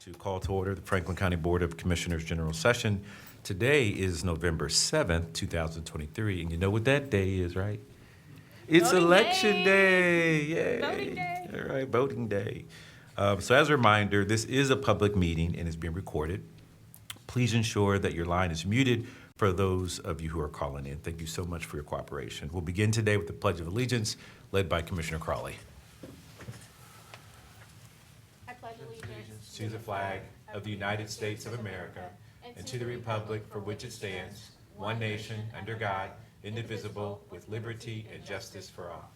To call to order the Franklin County Board of Commissioners General Session. Today is November 7th, 2023, and you know what that day is, right? It's Voting Election Day! Yay! Voting day. All right, voting day. So as a reminder, this is a public meeting and is being recorded. Please ensure that your line is muted for those of you who are calling in. Thank you so much for your cooperation. We'll begin today with the Pledge of Allegiance, led by Commissioner Crawley. I pledge allegiance To the flag of the United States of America and to the republic for which it stands, one nation, under God, indivisible, with liberty and justice for all.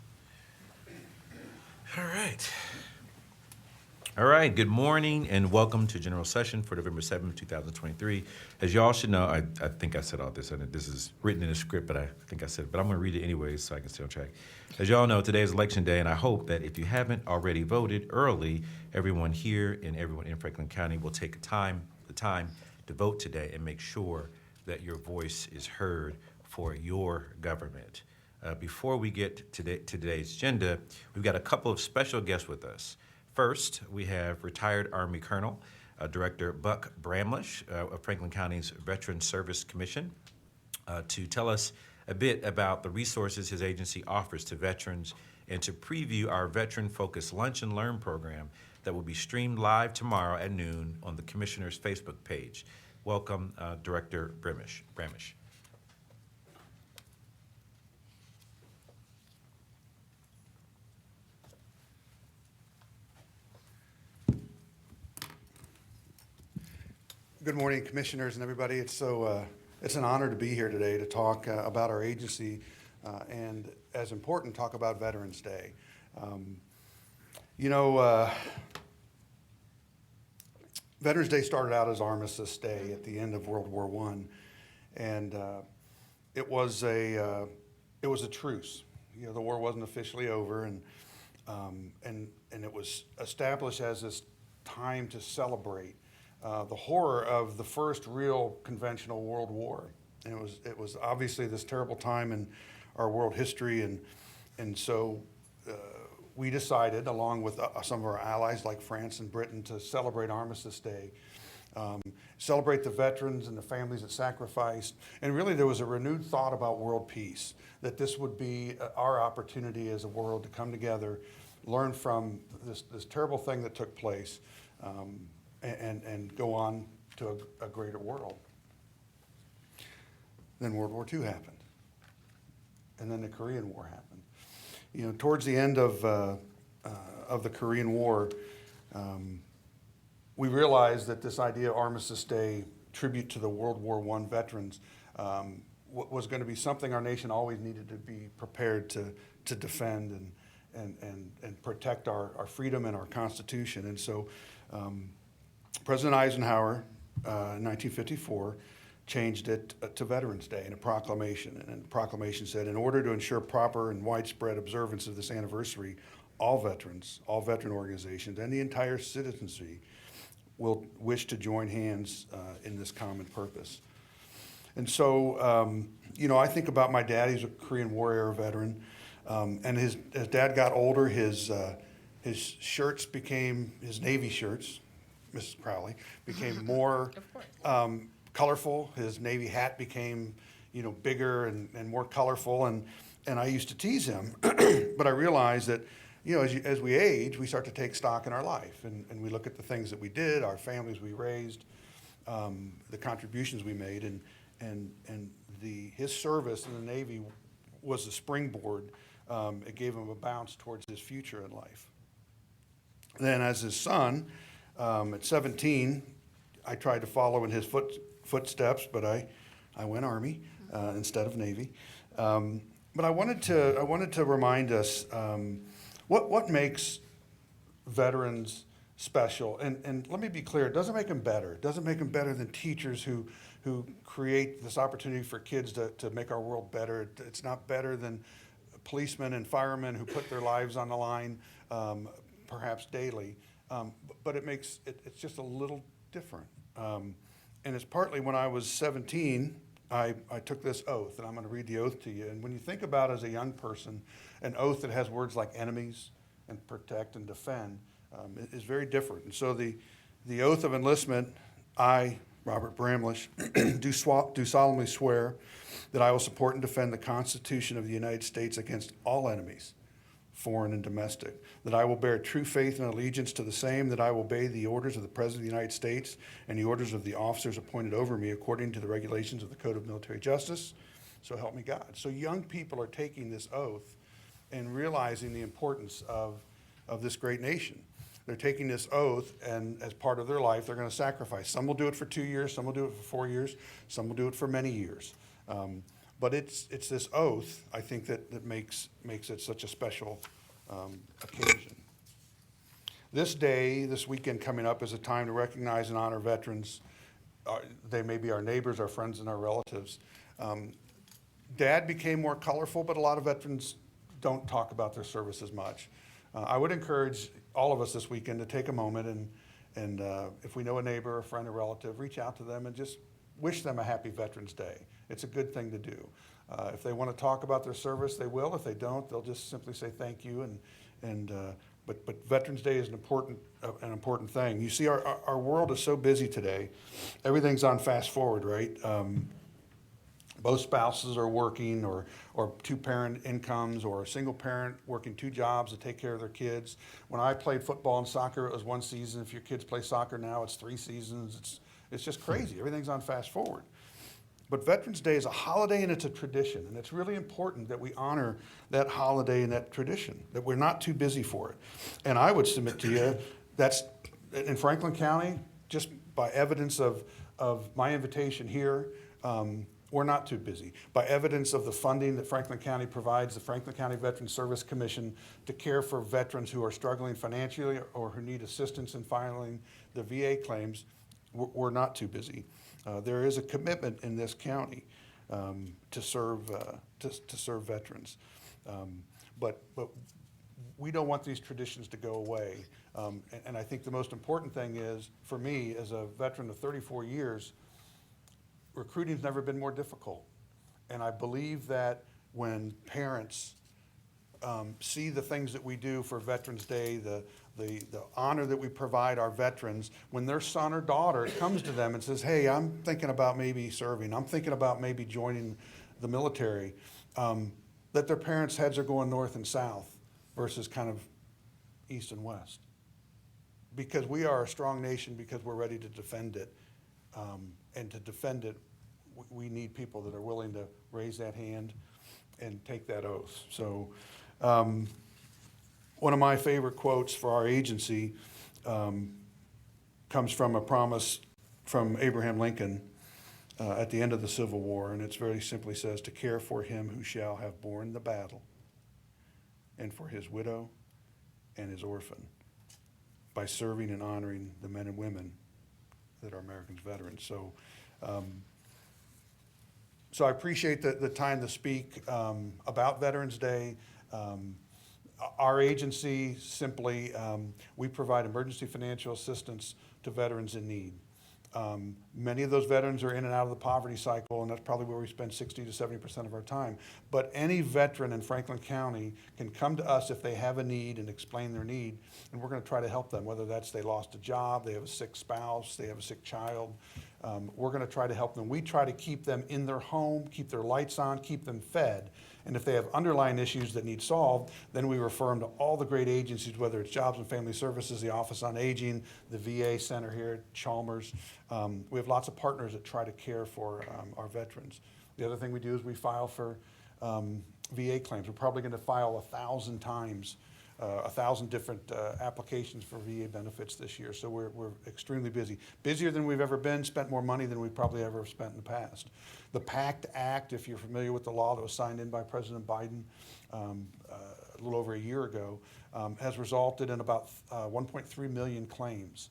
All right, good morning and welcome to General Session for November 7th, 2023. As y'all should know, I think I said all this, and this is written in the script, but I think I said it, but I'm going to read it anyways so I can stay on track. As y'all know, today is Election Day, and I hope that if you haven't already voted early, everyone here and everyone in Franklin County will take the time to vote today and make sure that your voice is heard for your government. Before we get to today's agenda, we've got a couple of special guests with us. First, we have retired Army Colonel, Director Buck Bramlish of Franklin County's Veteran Service Commission to tell us a bit about the resources his agency offers to veterans and to preview our veteran-focused Lunch and Learn program that will be streamed live tomorrow at noon on the Commissioner's Facebook page. Welcome, Director Bramlish. Good morning, commissioners and everybody. It's an honor to be here today to talk about our agency and, as important, talk about Veterans Day. Veterans Day started out as Armistice Day at the end of World War I, and it was a truce. You know, the war wasn't officially over, and it was established as this time to celebrate the horror of the first real conventional world war. And it was obviously this terrible time in our world history, and so we decided, along with some of our allies like France and Britain, to celebrate Armistice Day, celebrate the veterans and the families that sacrificed. And really there was a renewed thought about world peace, that this would be our opportunity as a world to come together, learn from this terrible thing that took place, and go on to a greater world. Then World War II happened. And then the Korean War happened. You know, towards the end of the Korean War, we realized that this idea of Armistice Day, tribute to the World War I veterans, was going to be something our nation always needed to be prepared to defend and protect our freedom and our Constitution. And so President Eisenhower, in 1954, changed it to Veterans Day in a proclamation. And the proclamation said, in order to ensure proper and widespread observance of this anniversary, all veterans, all veteran organizations, and the entire citizenry will wish to join hands in this common purpose. And so, I think about my dad. He's a Korean War era veteran. And as dad got older, his shirts became, his Navy shirts, Mrs. Crowley, became more colorful. His Navy hat became, bigger and more colorful. And I used to tease him, but I realized that, as we age, we start to take stock in our life, and we look at the things that we did, our families we raised, the contributions we made, and his service in the Navy was the springboard. It gave him a bounce towards his future in life. Then as his son, at 17, I tried to follow in his footsteps, but I went Army instead of Navy. But I wanted to remind us what makes veterans special. And let me be clear, it doesn't make them better. It doesn't make them better than teachers who create this opportunity for kids to make our world better. It's not better than policemen and firemen who put their lives on the line, perhaps daily. But it's just a little different. And it's partly when I was 17, I took this oath, and I'm going to read the oath to you. And when you think about, as a young person, an oath that has words like enemies and protect and defend is very different. And so The oath of enlistment, I, Robert Bramlish, do solemnly swear that I will support and defend the Constitution of the United States against all enemies, foreign and domestic, that I will bear true faith and allegiance to the same, that I will obey the orders of the President of the United States and the orders of the officers appointed over me according to the regulations of the Code of Military Justice. So help me God. So young people are taking this oath and realizing the importance of this great nation. They're taking this oath, and as part of their life, they're going to sacrifice. Some will do it for 2 years, some will do it for 4 years, some will do it for many years. But it's this oath, I think, that makes it such a special occasion. This day, this weekend coming up, is a time to recognize and honor veterans. They may be our neighbors, our friends, and our relatives. Dad became more colorful, but a lot of veterans don't talk about their service as much. I would encourage all of us this weekend to take a moment and if we know a neighbor, a friend, a relative, reach out to them and just wish them a happy Veterans Day. It's a good thing to do. If they want to talk about their service, they will. If they don't, they'll just simply say thank you. But Veterans Day is an important thing. You see, our world is so busy today. Everything's on fast forward, right? Both spouses are working, or two-parent incomes, or a single parent working 2 jobs to take care of their kids. When I played football and soccer, it was 1 season. If your kids play soccer now, it's 3 seasons. It's just crazy. Everything's on fast forward. But Veterans Day is a holiday and it's a tradition, and it's really important that we honor that holiday and that tradition, that we're not too busy for it. And I would submit to you, that's in Franklin County, just by evidence of my invitation here, we're not too busy. By evidence of the funding that Franklin County provides, the Franklin County Veterans Service Commission, to care for veterans who are struggling financially or who need assistance in filing the VA claims, we're not too busy. There is a commitment in this county to serve veterans, but we don't want these traditions to go away. And I think the most important thing is, for me, as a veteran of 34 years, recruiting's never been more difficult. And I believe that when parents see the things that we do for Veterans Day, the honor that we provide our veterans, when their son or daughter comes to them and says, hey, I'm thinking about maybe serving, I'm thinking about maybe joining the military, that their parents' heads are going north and south versus kind of east and west. Because we are a strong nation, because we're ready to defend it. And to defend it, we need people that are willing to raise that hand and take that oath. So one of my favorite quotes for our agency comes from a promise from Abraham Lincoln at the end of the Civil War, and it very simply says, to care for him who shall have borne the battle, and for his widow and his orphan, by serving and honoring the men and women that are Americans veterans. So so I appreciate the time to speak about Veterans Day. Our agency simply, we provide emergency financial assistance to veterans in need. Many of those veterans are in and out of the poverty cycle, and that's probably where we spend 60 to 70% of our time. But any veteran in Franklin County can come to us if they have a need and explain their need, and we're going to try to help them, whether that's they lost a job, they have a sick spouse, they have a sick child. We're going to try to help them. We try to keep them in their home, keep their lights on, keep them fed. And if they have underlying issues that need solved, then we refer them to all the great agencies, whether it's Jobs and Family Services, the Office on Aging, the VA Center here at Chalmers. We have lots of partners that try to care for our veterans. The other thing we do is we file for VA claims. We're probably going to file 1,000 times, 1,000 different applications for VA benefits this year. So we're extremely busy. Busier than we've ever been, spent more money than we probably ever have spent in the past. The PACT Act, if you're familiar with the law that was signed in by President Biden a little over a year ago, has resulted in about 1.3 million claims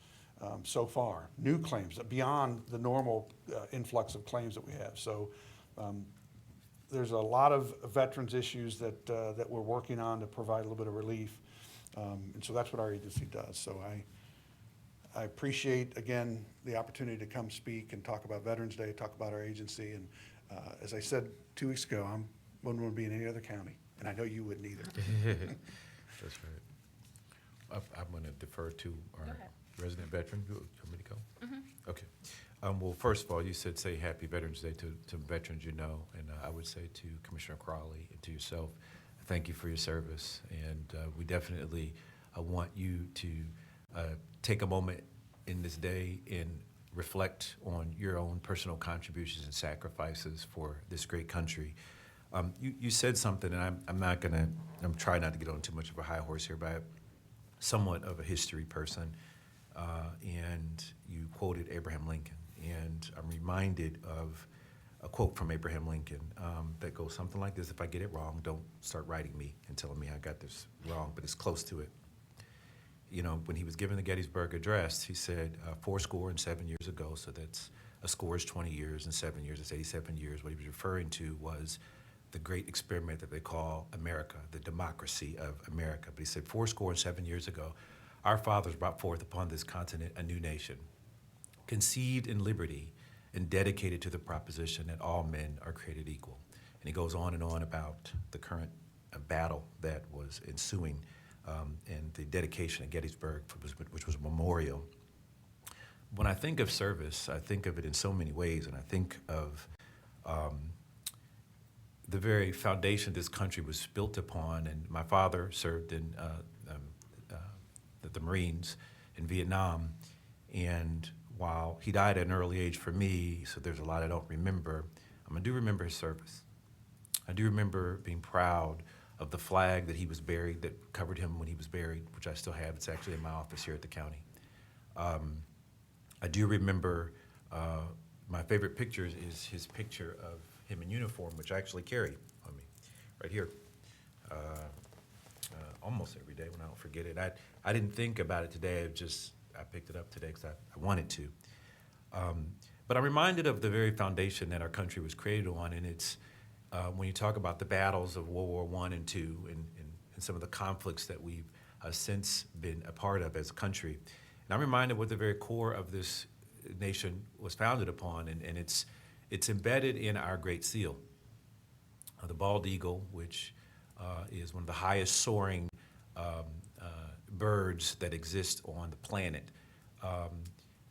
so far, new claims, beyond the normal influx of claims that we have. So there's a lot of veterans issues that we're working on to provide a little bit of relief. And so that's what our agency does. So I appreciate, again, the opportunity to come speak and talk about Veterans Day, talk about our agency. And as I said 2 weeks ago, I wouldn't want to be in any other county. And I know you wouldn't either. That's right. I'm going to defer to our resident veteran. You want me to go? Okay. Well, first of all, you said say Happy Veterans Day to veterans you know, and I would say to Commissioner Crawley and to yourself, thank you for your service, and we definitely want you to take a moment in this day and reflect on your own personal contributions and sacrifices for this great country. You said something, and I'm trying not to get on too much of a high horse here, but I'm somewhat of a history person, and you quoted Abraham Lincoln, and I'm reminded of a quote from Abraham Lincoln that goes something like this. If I get it wrong, don't start writing me and telling me I got this wrong, but it's close to it. You know, when he was given the Gettysburg Address, he said 7 years ago, so that's a score is 20 years, and 7 years is 87 years. What he was referring to was the great experiment that they call America, the democracy of America. But he said 7 years ago, our fathers brought forth upon this continent a new nation, conceived in liberty and dedicated to the proposition that all men are created equal. And he goes on and on about the current battle that was ensuing and the dedication at Gettysburg, which was a memorial. When I think of service, I think of it in so many ways, and I think of the very foundation this country was built upon. And my father served in the Marines in Vietnam, and while he died at an early age for me, so there's a lot I don't remember, I do remember his service. I do remember being proud of the flag that he was buried, that covered him when he was buried, which I still have. It's actually in my office here at the county. I do remember my favorite picture is his picture of him in uniform, which I actually carry on me, right here, almost every day when I don't forget it. I didn't think about it today. I picked it up today because I wanted to. But I'm reminded of the very foundation that our country was created on, and it's when you talk about the battles of World War I and II and some of the conflicts that we've since been a part of as a country. And I'm reminded what the very core of this nation was founded upon, and it's embedded in our Great Seal, the bald eagle, which is one of the highest soaring birds that exist on the planet.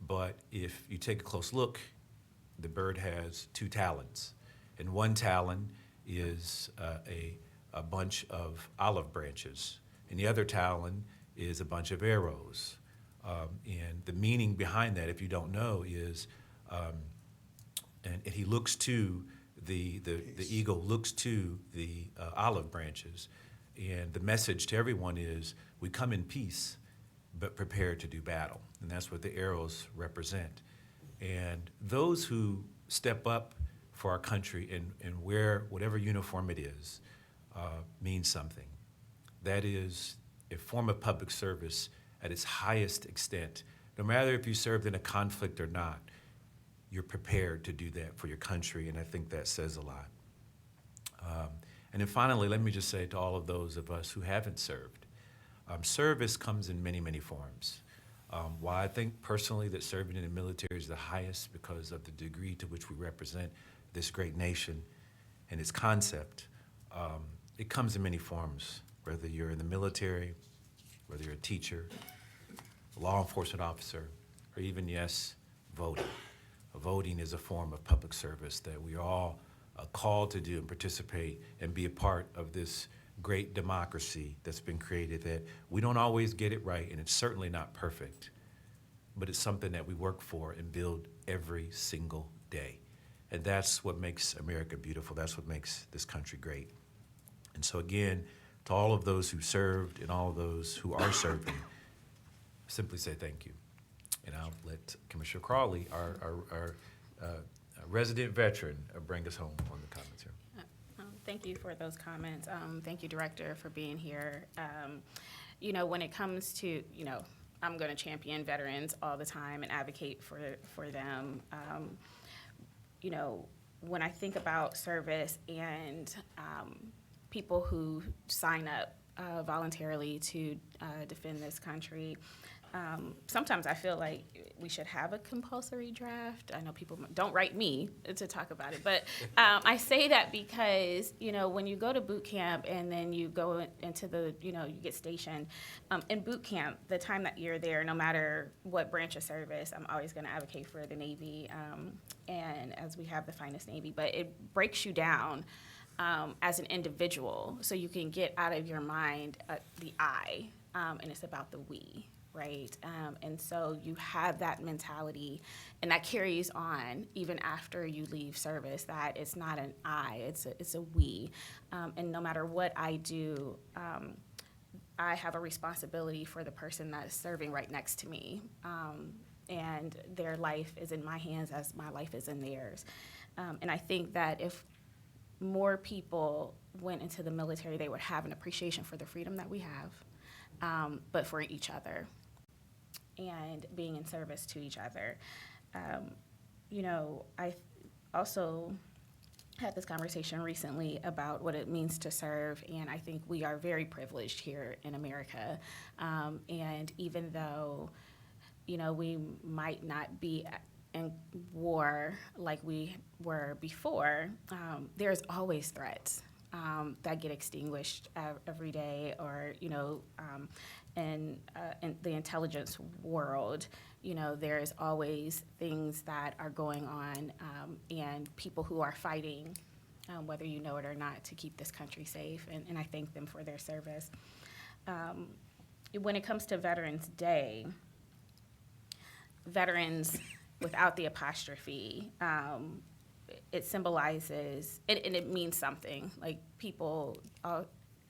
But if you take a close look, the bird has two talons. And one talon is a bunch of olive branches, and the other talon is a bunch of arrows. And the meaning behind that, if you don't know, is, and he looks to, the eagle looks to the olive branches, and the message to everyone is, we come in peace, but prepared to do battle. And that's what the arrows represent. And those who step up for our country and wear whatever uniform it is means something. That is a form of public service at its highest extent. No matter if you served in a conflict or not, you're prepared to do that for your country, and I think that says a lot. And then finally, let me just say to all of those of us who haven't served, service comes in many, many forms. Why I think personally that serving in the military is the highest because of the degree to which we represent this great nation and its concept. It comes in many forms, whether you're in the military, whether you're a teacher, a law enforcement officer, or even, yes, voting. Voting is a form of public service that we are all called to do and participate and be a part of this great democracy that's been created, that we don't always get it right, and it's certainly not perfect, but it's something that we work for and build every single day. And that's what makes America beautiful. That's what makes this country great. And so again, to all of those who served and all of those who are serving, simply say thank you. And I'll let Commissioner Crawley, our resident veteran, bring us home on the comments here. Thank you for those comments. Thank you, Director, for being here. You know, when it comes to, you know, I'm going to champion veterans all the time and advocate for them. You know, when I think about service and people who sign up voluntarily to defend this country. Sometimes I feel like we should have a compulsory draft. I know people don't write me to talk about it, but I say that because, when you go to boot camp and then you go into the, you get stationed, in boot camp, the time that you're there, no matter what branch of service, I'm always going to advocate for the Navy, and as we have the finest Navy, but it breaks you down as an individual, so you can get out of your mind the I, and it's about the we. Right, and so you have that mentality, and that carries on even after you leave service. That it's not an I, it's a we, and no matter what I do, I have a responsibility for the person that is serving right next to me, and their life is in my hands as my life is in theirs. And I think that if more people went into the military, they would have an appreciation for the freedom that we have, but for each other and being in service to each other. I also had this conversation recently about what it means to serve, and I think we are very privileged here in America. And even though, we might not be in war like we were before, there's always threats that get extinguished every day, or in the intelligence world, there's always things that are going on, and people who are fighting, whether you know it or not, to keep this country safe, and I thank them for their service. When it comes to Veterans Day, veterans without the apostrophe, it symbolizes, and it means something. Like, people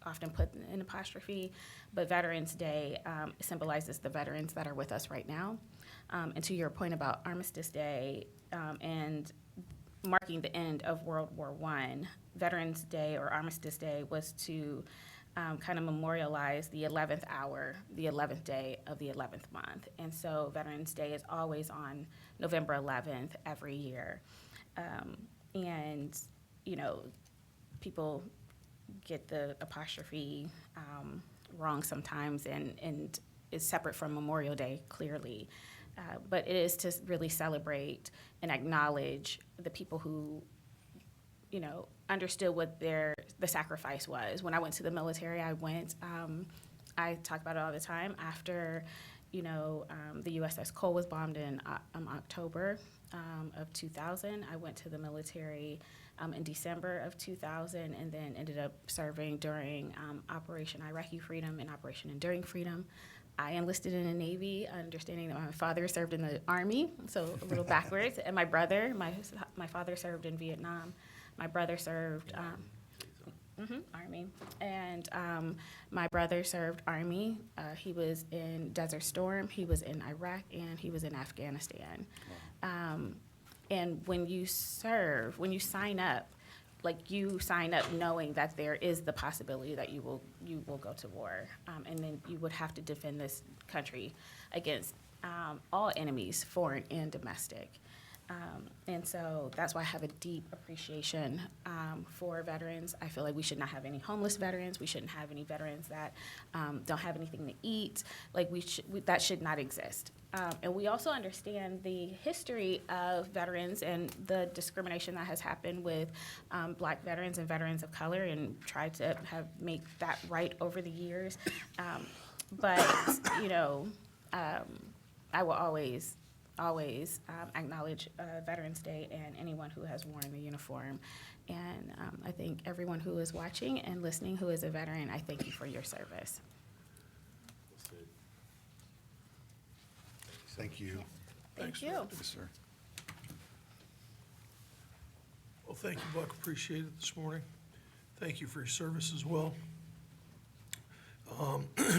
often put an apostrophe, but Veterans Day symbolizes the veterans that are with us right now. And to your point about Armistice Day and marking the end of World War I, Veterans Day or Armistice Day was to kind of memorialize the 11th hour, the 11th day of the 11th month. And so Veterans Day is always on November 11th every year. And, people get the apostrophe wrong sometimes, and is separate from Memorial Day, clearly. But it is to really celebrate and acknowledge the people who, understood what the sacrifice was. When I went to the military, I talk about it all the time. After, the USS Cole was bombed in October of 2000, I went to the military in December of 2000, and then ended up serving during Operation Iraqi Freedom and Operation Enduring Freedom. I enlisted in the Navy, understanding that my father served in the Army, so a little backwards. And my brother, my father served in Vietnam. My brother served Army, and my brother served Army. He was in Desert Storm, he was in Iraq, and he was in Afghanistan. And when you serve, when you sign up, you sign up knowing that there is the possibility that you will go to war, and then you would have to defend this country against all enemies, foreign and domestic. And so that's why I have a deep appreciation for veterans. I feel like we should not have any homeless veterans. We shouldn't have any veterans that don't have anything to eat. That should not exist. And we also understand the history of veterans and the discrimination that has happened with Black veterans and veterans of color, and try to make that right over the years. But I will always acknowledge Veterans Day and anyone who has worn the uniform. And I think everyone who is watching and listening who is a veteran, I thank you for your service. Thank you. Thank you. Yes, sir. Well, thank you, Buck. Appreciate it this morning. Thank you for your service as well.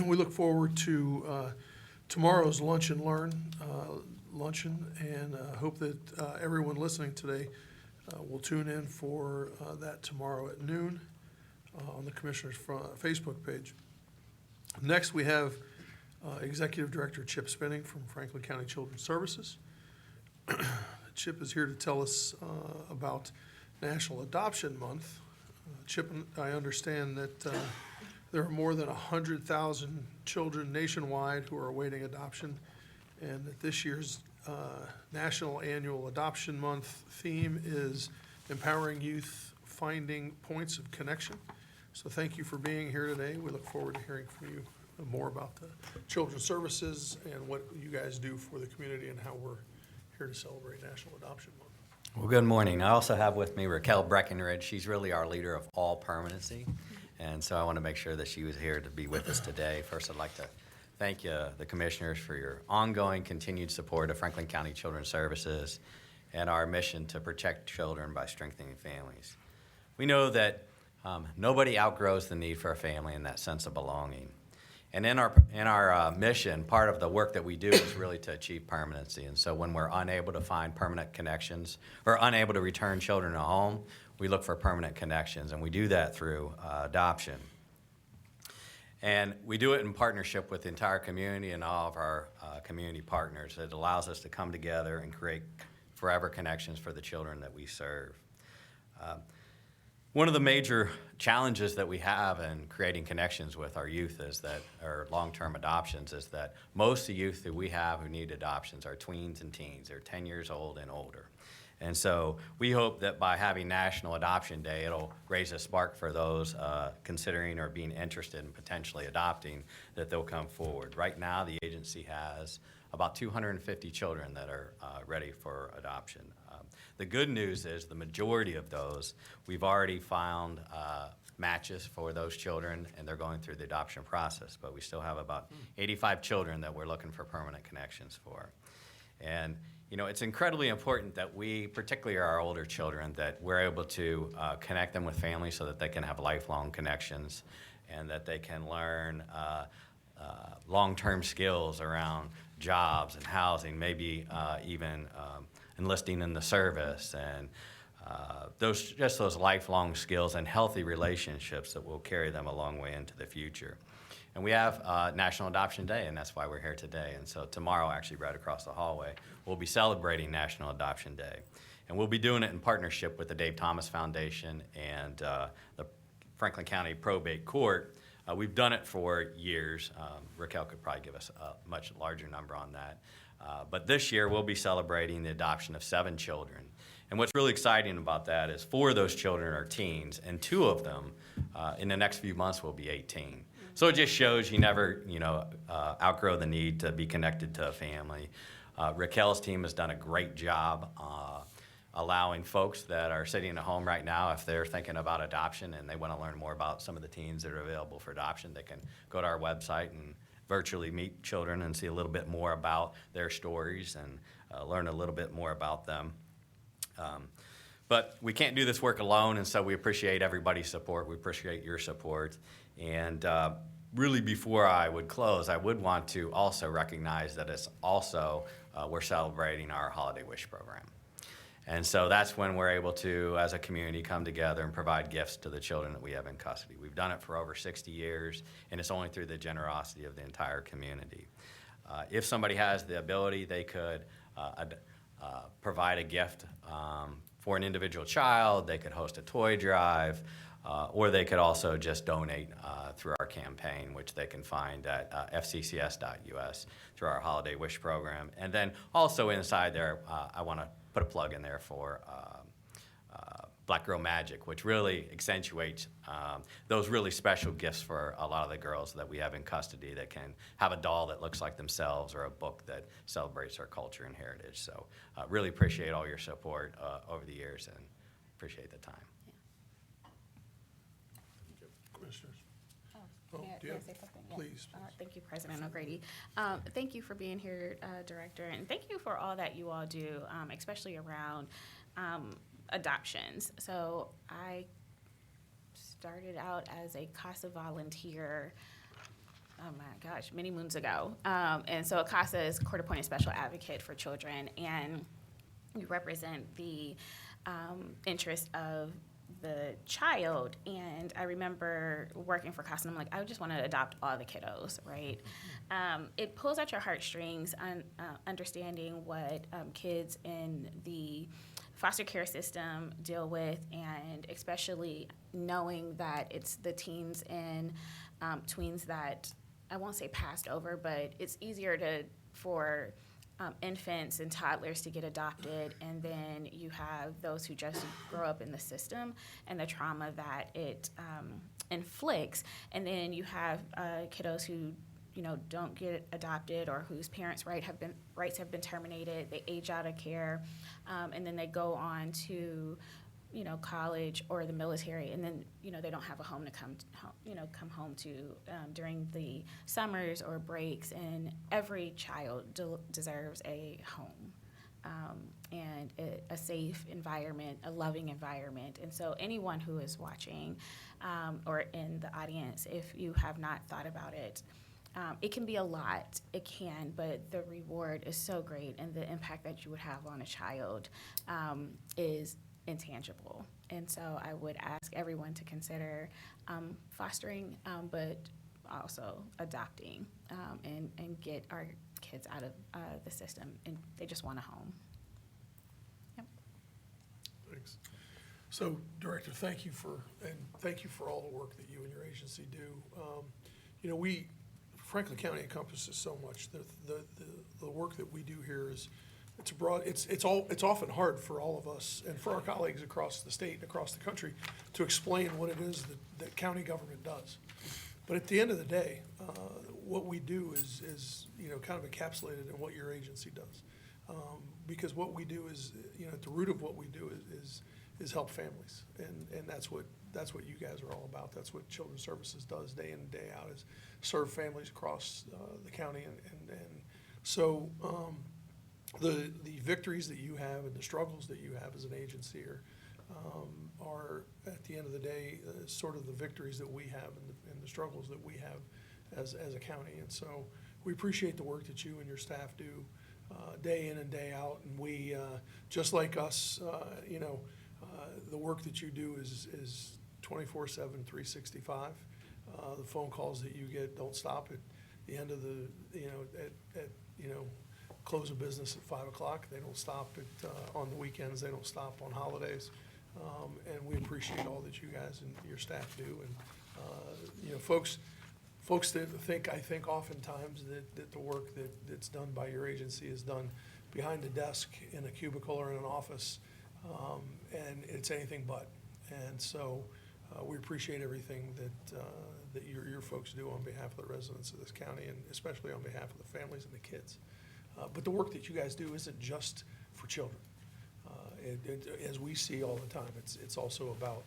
We look forward to tomorrow's Lunch and Learn luncheon, and hope that everyone listening today will tune in for that tomorrow at noon on the Commissioner's Facebook page. Next, we have Executive Director Chip Spinning from Franklin County Children's Services. Chip is here to tell us about National Adoption Month. Chip, I understand that There are more than 100,000 children nationwide who are awaiting adoption, and that this year's National Annual Adoption Month theme is Empowering Youth Finding Points of Connection. So thank you for being here today. We look forward to hearing from you more about the Children's Services and what you guys do for the community and how we're here to celebrate National Adoption Month. Well, good morning. I also have with me Raquel Breckenridge. She's really our leader of all permanency, and so I want to make sure that she was here to be with us today. First, I'd like to thank you, the commissioners, for your ongoing continued support of Franklin County Children's Services and our mission to protect children by strengthening families. We know that nobody outgrows the need for a family and that sense of belonging. And in our mission, part of the work that we do is really to achieve permanency. And so when we're unable to find permanent connections or unable to return children to home, we look for permanent connections, and we do that through adoption. And we do it in partnership with the entire community and all of our community partners. It allows us to come together and create forever connections for the children that we serve. One of the major challenges that we have in creating connections with our youth or long-term adoptions is that most of the youth that we have who need adoptions are tweens and teens. They're 10 years old and older. And so we hope that by having National Adoption Day, it'll raise a spark for those considering or being interested in potentially adopting, that they'll come forward. Right now, the agency has about 250 children that are ready for adoption. The good news is the majority of those, we've already found matches for those children, and they're going through the adoption process. But we still have about 85 children that we're looking for permanent connections for. And you know, it's incredibly important that we, particularly our older children, that we're able to connect them with families so that they can have lifelong connections and that they can learn long-term skills around jobs and housing, maybe even enlisting in the service, and those lifelong skills and healthy relationships that will carry them a long way into the future. And we have National Adoption Day, and that's why we're here today. And so tomorrow, actually right across the hallway, we'll be celebrating National Adoption Day. And we'll be doing it in partnership with the Dave Thomas Foundation and the Franklin County Probate Court. We've done it for years. Raquel could probably give us a much larger number on that. But this year, we'll be celebrating the adoption of 7 children. And what's really exciting about that is 4 of those children are teens, and 2 of them in the next few months will be 18. So it just shows you never, outgrow the need to be connected to a family. Raquel's team has done a great job allowing folks that are sitting at home right now, if they're thinking about adoption and they want to learn more about some of the teens that are available for adoption, they can go to our website and virtually meet children and see a little bit more about their stories and learn a little bit more about them. But we can't do this work alone, and so we appreciate everybody's support. We appreciate your support. And really, before I would close, I would want to also recognize that it's also, we're celebrating our Holiday Wish program. And so that's when we're able to, as a community, come together and provide gifts to the children that we have in custody. We've done it for over 60 years, and it's only through the generosity of the entire community. If somebody has the ability, they could provide a gift for an individual child. They could host a toy drive, or they could also just donate through our campaign, which they can find at fccs.us through our Holiday Wish program. And then also inside there, I want to put a plug in there for Black Girl Magic, which really accentuates those really special gifts for a lot of the girls that we have in custody that can have a doll that looks like themselves or a book that celebrates our culture and heritage. So really appreciate all your support over the years and appreciate the time. Commissioners? May Oh, I- do may you I have- say something? Yeah. please. Thank you, President O'Grady. Thank you for being here, Director, and thank you for all that you all do, especially around adoptions. So I started out as a CASA volunteer, oh my gosh, many moons ago. And so CASA is Court Appointed Special Advocate for Children, and we represent the interest of the child. And I remember working for CASA, and I'm like, I just want to adopt all the kiddos, right? It pulls at your heartstrings on understanding what kids in the foster care system deal with, and especially knowing that it's the teens in tweens that, I won't say passed over, but it's easier for infants and toddlers to get adopted, and then you have those who just grow up in the system and the trauma that it inflicts, and then you have kiddos who don't get adopted or whose parents' rights have been terminated. They age out of care, and then they go on to college or the military, and then they don't have a home to come home to during the summers or breaks. And every child deserves a home, and a safe environment, a loving environment. And so anyone who is watching or in the audience, if you have not thought about it, it can be a lot, it can, but the reward is so great, and the impact that you would have on a child is intangible. And so I would ask everyone to consider fostering, but also adopting, and get our kids out of the system, and they just want a home. Yep. Thanks. So, Director, thank you for all the work that you and your agency do. Franklin County encompasses so much. The work that we do here is, it's broad. It's often hard for all of us and for our colleagues across the state and across the country to explain what it is that county government does. But at the end of the day, what we do is kind of encapsulated in what your agency does, because what we do is at the root of what we do is help families, and that's what you guys are all about. That's what Children's Services does day in and day out, is serve families across the county, and so. The victories that you have and the struggles that you have as an agency are at the end of the day sort of the victories that we have and the struggles that we have as a county. And so we appreciate the work that you and your staff do day in and day out. And we, just like us, the work that you do is 24/7, 365. The phone calls that you get don't stop at the end of close of business at 5 o'clock. They don't stop on the weekends. They don't stop on holidays. And we appreciate all that you guys and your staff do. And folks that I think oftentimes that the work that's done by your agency is done behind a desk in a cubicle or in an office, and it's anything but. And so we appreciate everything that your folks do on behalf of the residents of this county, and especially on behalf of the families and the kids. But the work that you guys do isn't just for children. As we see all the time, it's also about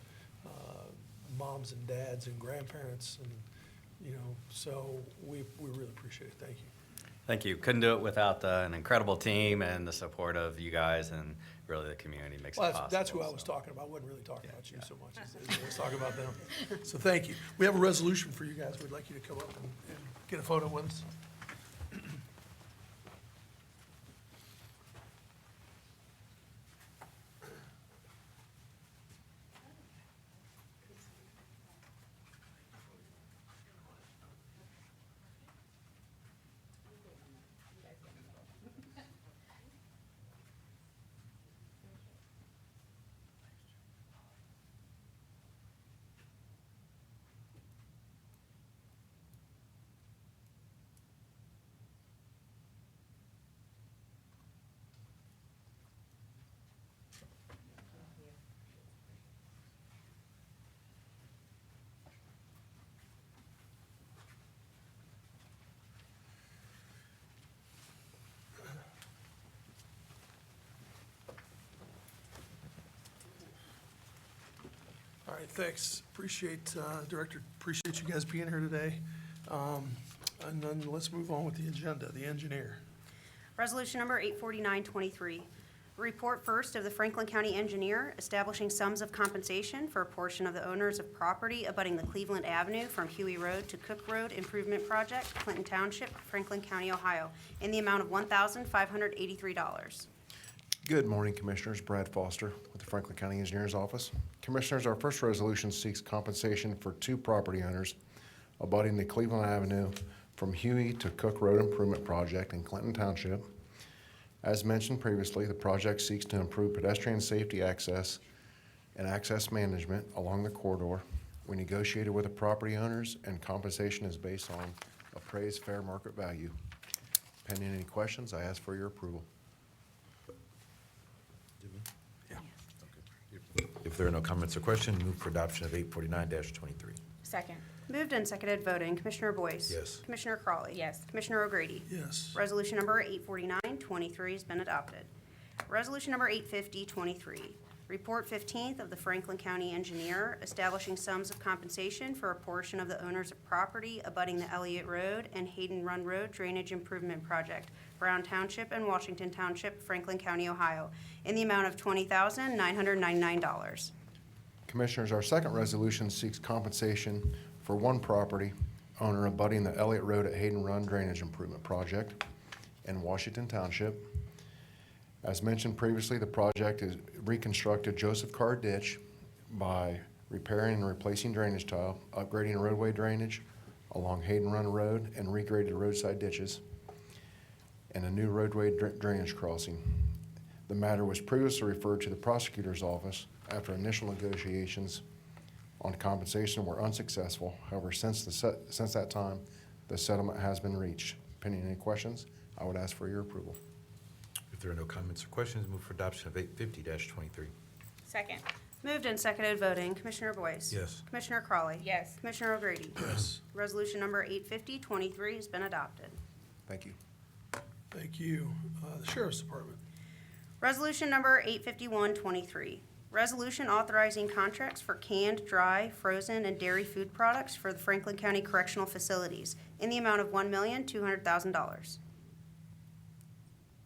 moms and dads and grandparents, and so we really appreciate it. Thank you. Thank you. Couldn't do it without an incredible team and the support of you guys, and really the community makes it possible. That's who I was talking about. I wasn't really talking about you so much as I was talking about them. So thank you. We have a resolution for you guys. We'd like you to come up and get a photo with us. All right, thanks. Director, appreciate you guys being here today. And then let's move on with the agenda, the engineer. Resolution number 84923. Report first of the Franklin County Engineer establishing sums of compensation for a portion of the owners of property abutting the Cleveland Avenue from Huey Road to Cook Road Improvement Project, Clinton Township, Franklin County, Ohio, in the amount of $1,583. Good morning, Commissioners. Brad Foster with the Franklin County Engineers Office. Commissioners, our first resolution seeks compensation for two property owners abutting the Cleveland Avenue from Huey to Cook Road Improvement Project in Clinton Township. As mentioned previously, the project seeks to improve pedestrian safety access and access management along the corridor We negotiated with the property owners, and compensation is based on appraised fair market value. Pending any questions, I ask for your approval. If there are no comments or questions, move for adoption of 849-23. Second. Moved and seconded voting, Commissioner Boyce? Yes. Commissioner Crawley? Yes. Commissioner O'Grady? Yes. Resolution number 849-23 has been adopted. Resolution number 850-23, Report 15th of the Franklin County Engineer establishing sums of compensation for a portion of the owners of property abutting the Elliott Road and Hayden Run Road Drainage Improvement Project, Brown Township and Washington Township, Franklin County, Ohio, in the amount of $20,999. Commissioners, our second resolution seeks compensation for one property owner abutting the Elliott Road at Hayden Run Drainage Improvement Project in Washington Township. As mentioned previously, the project is reconstructed Joseph Carr Ditch by repairing and replacing drainage tile, upgrading roadway drainage along Hayden Run Road, and regraded roadside ditches, and a new roadway drainage crossing. The matter was previously referred to the prosecutor's office after initial negotiations on compensation were unsuccessful. However, since that time, the settlement has been reached. Pending any questions, I would ask for your approval. If there are no comments or questions, move for adoption of 850-23. Second. Moved and seconded voting, Commissioner Boyce? Yes. Commissioner Crawley? Yes. Commissioner O'Grady? Yes. Resolution number 850-23 has been adopted. Thank you. Thank you. The Sheriff's Department. Resolution number 851-23, resolution authorizing contracts for canned, dry, frozen, and dairy food products for the Franklin County Correctional Facilities in the amount of $1,200,000.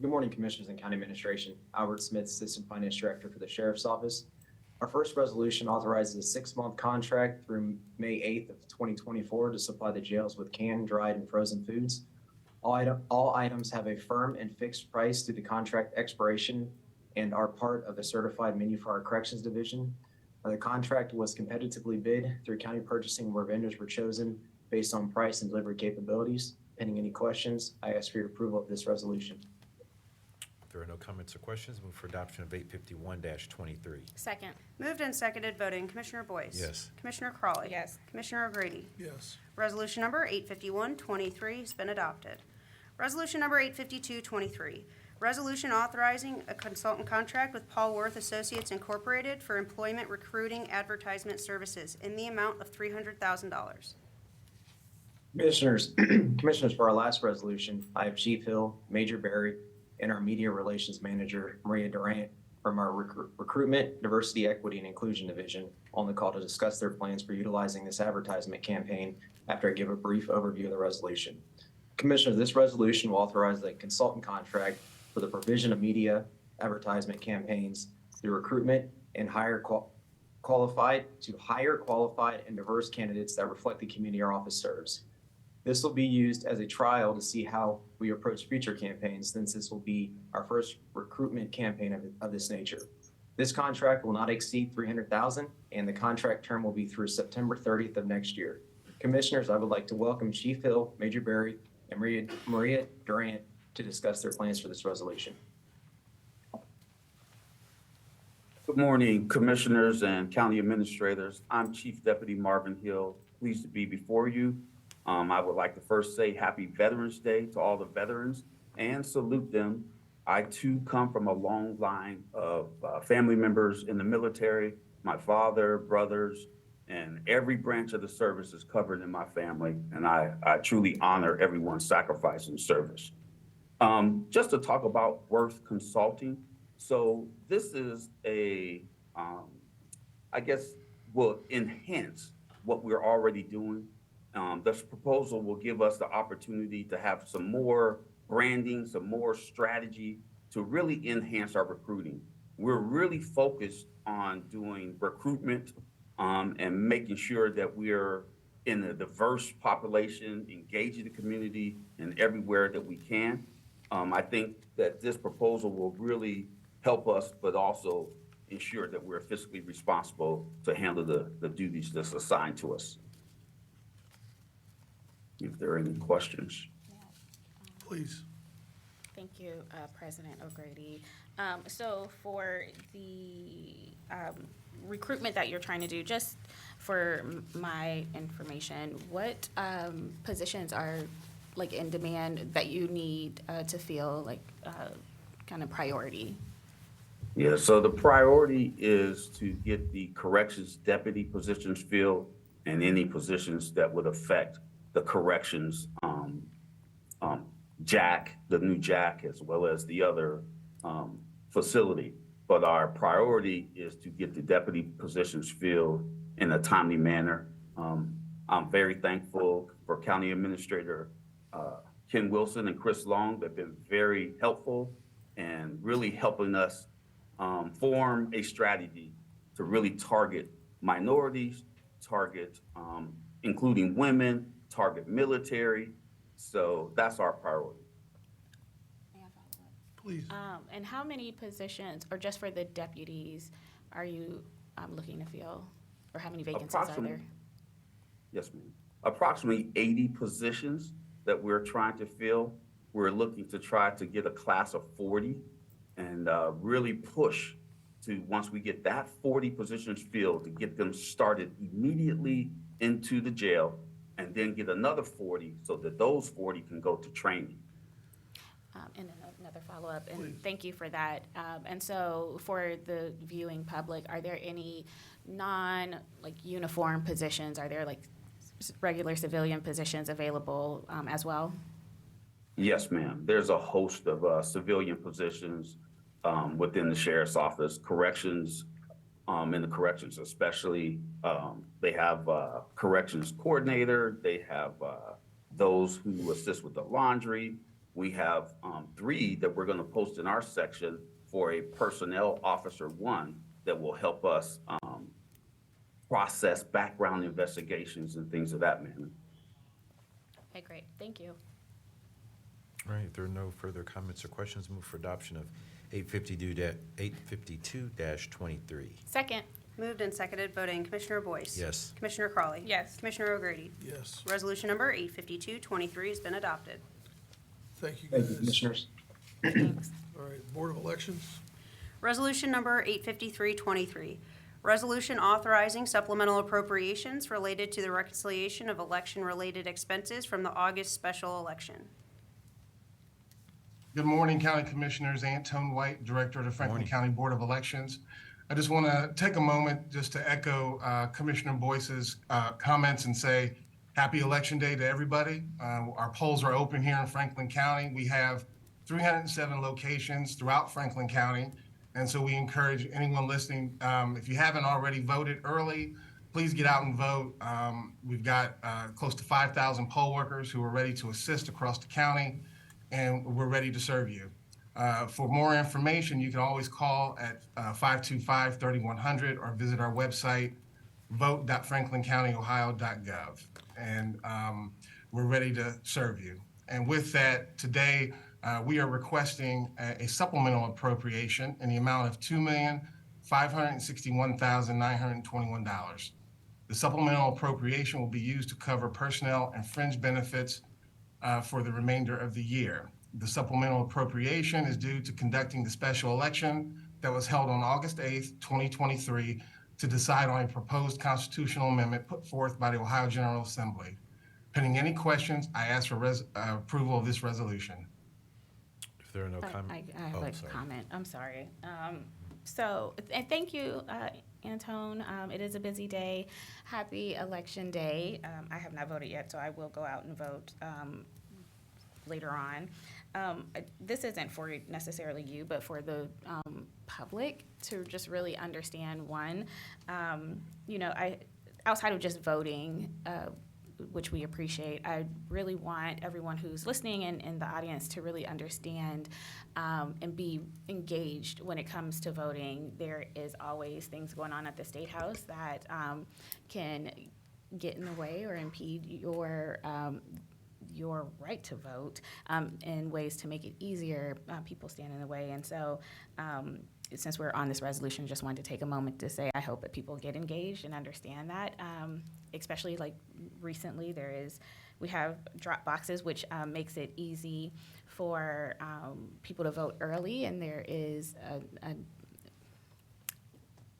Good morning, Commissioners and County Administration. Albert Smith, Assistant Finance Director for the Sheriff's Office. Our first resolution authorizes a 6-month contract through May 8th of 2024 to supply the jails with canned, dried, and frozen foods. All items have a firm and fixed price through the contract expiration and are part of the certified menu for our Corrections Division. The contract was competitively bid through county purchasing where vendors were chosen based on price and delivery capabilities. Pending any questions, I ask for your approval of this resolution. If there are no comments or questions, move for adoption of 851-23. Second. Moved and seconded voting, Commissioner Boyce? Yes. Commissioner Crawley? Yes. Commissioner O'Grady? Yes. Resolution number 851-23 has been adopted. Resolution number 852-23, resolution authorizing a consultant contract with Paul Worth Associates Incorporated for employment recruiting advertisement services in the amount of $300,000. Commissioners, for our last resolution, I have Chief Hill, Major Barry, and our Media Relations Manager, Maria Durant, from our Recruitment, Diversity, Equity, and Inclusion Division on the call to discuss their plans for utilizing this advertisement campaign after I give a brief overview of the resolution. Commissioners, this resolution will authorize a consultant contract for the provision of media advertisement campaigns through recruitment and qualified and diverse candidates that reflect the community our office serves. This will be used as a trial to see how we approach future campaigns, since this will be our first recruitment campaign of this nature. This contract will not exceed $300,000, and the contract term will be through September 30th of next year. Commissioners, I would like to welcome Chief Hill, Major Barry, and Maria Durant to discuss their plans for this resolution. Good morning, Commissioners and County Administrators. I'm Chief Deputy Marvin Hill. Pleased to be before you. I would like to first say Happy Veterans Day to all the veterans and salute them. I too come from a long line of family members in the military. My father, brothers, and every branch of the service is covered in my family, and I truly honor everyone's sacrifice and service. Just to talk about Worth Consulting. So this is I guess, will enhance what we're already doing. This proposal will give us the opportunity to have some more branding, some more strategy to really enhance our recruiting. We're really focused on doing recruitment and making sure that we're in a diverse population, engaging the community in everywhere that we can. I think that this proposal will really help us, but also ensure that we're fiscally responsible to handle the duties that's assigned to us. If there are any questions. Please. Thank you, President O'Grady. So for the recruitment that you're trying to do, just for my information, what positions are like in demand that you need to feel like kind of priority? Yeah, so the priority is to get the corrections deputy positions filled and any positions that would affect the corrections, JAC, the new JAC, as well as the other facility. But our priority is to get the deputy positions filled in a timely manner. I'm very thankful for County Administrator Ken Wilson and Chris Long. They've been very helpful and really helping us form a strategy to really target minorities, target including women, target military. So that's our priority. May I follow up? Please. And how many positions, or just for the deputies, are you looking to fill? Or how many vacancies are there? Approximately- Yes, ma'am. Approximately 80 positions that we're trying to fill. We're looking to try to get a class of 40 and really push to, once we get that 40 positions filled, to get them started immediately into the jail and then get another 40 so that those 40 can go to training. And then another follow-up, and thank you for that. And so for the viewing public, are there any uniform positions? Are there regular civilian positions available as well? Yes, ma'am. There's a host of civilian positions within the sheriff's office, corrections, in the corrections especially. They have corrections coordinator. They have those who assist with the laundry. We have 3 that we're going to post in our section for a personnel officer 1 that will help us process background investigations and things of that manner. Okay, great, thank you. All right, if there are no further comments or questions, move for adoption of 852-23. Second. Moved and seconded, voting Commissioner Boyce. Yes. Commissioner Crawley. Yes. Commissioner O'Grady. Yes. Resolution number 852-23 has been adopted. Thank you, Thank guys. you, Commissioners. Thanks. All right, Board of Elections. Resolution number 853-23, resolution authorizing supplemental appropriations related to the reconciliation of election-related expenses from the August special election. Good morning, County Commissioners. Antone White, Director of the Franklin Morning. County Board of Elections. I just want to take a moment just to echo Commissioner Boyce's comments and say happy Election Day to everybody. Our polls are open here in Franklin County. We have 307 locations throughout Franklin County. And so we encourage anyone listening, if you haven't already voted early, please get out and vote. We've got close to 5,000 poll workers who are ready to assist across the county, and we're ready to serve you. For more information, you can always call at 525-3100 or visit our website, vote.franklincountyohio.gov. And we're ready to serve you. And with that, today, we are requesting a supplemental appropriation in the amount of $2,561,921. The supplemental appropriation will be used to cover personnel and fringe benefits for the remainder of the year. The supplemental appropriation is due to conducting the special election that was held on August 8th, 2023, to decide on a proposed constitutional amendment put forth by the Ohio General Assembly. Pending any questions, I ask for approval of this resolution. If there are no comments. I have a comment, I'm sorry. And thank you, Antone. It is a busy day. Happy Election Day. I have not voted yet, so I will go out and vote later on. This isn't for necessarily you, but for the public to just really understand outside of just voting, which we appreciate, I really want everyone who's listening and in the audience to really understand and be engaged when it comes to voting. There is always things going on at the State House that can get in the way or impede your right to vote, and ways to make it easier. People stand in the way. And so since we're on this resolution, just wanted to take a moment to say I hope that people get engaged and understand that, especially like recently we have drop boxes, which makes it easy for people to vote early, and there is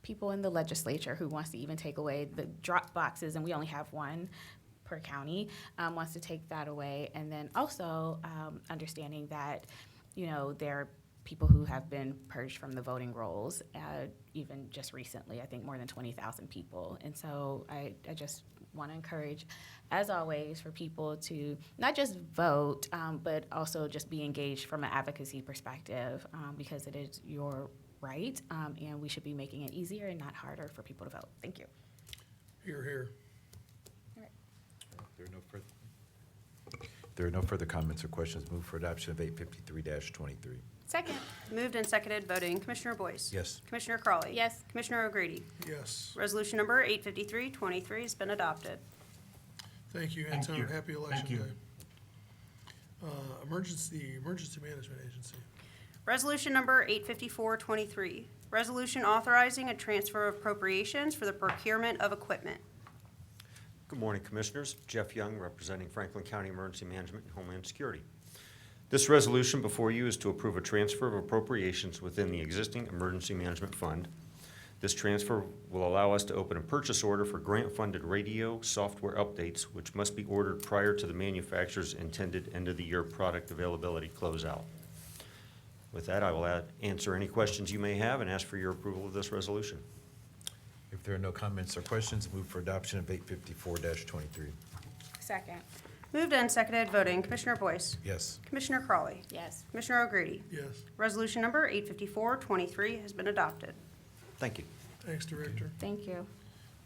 people in the legislature who wants to even take away the drop boxes, and we only have one per county, wants to take that away. And then also understanding that, there are people who have been purged from the voting rolls, even just recently, I think more than 20,000 people. And so I just want to encourage, as always, for people to not just vote, but also just be engaged from an advocacy perspective, because it is your right, and we should be making it easier and not harder for people to vote. Thank you. Here, here. There are no further comments or questions. Move for adoption of 853-23. Second. Moved and seconded, voting. Commissioner Boyce? Yes. Commissioner Crawley? Yes. Commissioner O'Grady? Yes. Resolution number 853-23 has been adopted. Thank you, Thank Antonio. you. Happy Thank Election you. Day. Emergency Management Agency. Resolution number 854-23, resolution authorizing a transfer of appropriations for the procurement of equipment. Good morning, Commissioners. Jeff Young, representing Franklin County Emergency Management and Homeland Security. This resolution before you is to approve a transfer of appropriations within the existing Emergency Management Fund. This transfer will allow us to open a purchase order for grant-funded radio software updates, which must be ordered prior to the manufacturer's intended end-of-the-year product availability closeout. With that, I will answer any questions you may have and ask for your approval of this resolution. If there are no comments or questions, move for adoption of 854-23. Second. Moved and seconded, voting. Commissioner Boyce? Yes. Commissioner Crawley? Yes. Commissioner O'Grady? Yes. Resolution number 854-23 has been adopted. Thank you. Thanks, Director. Thank you.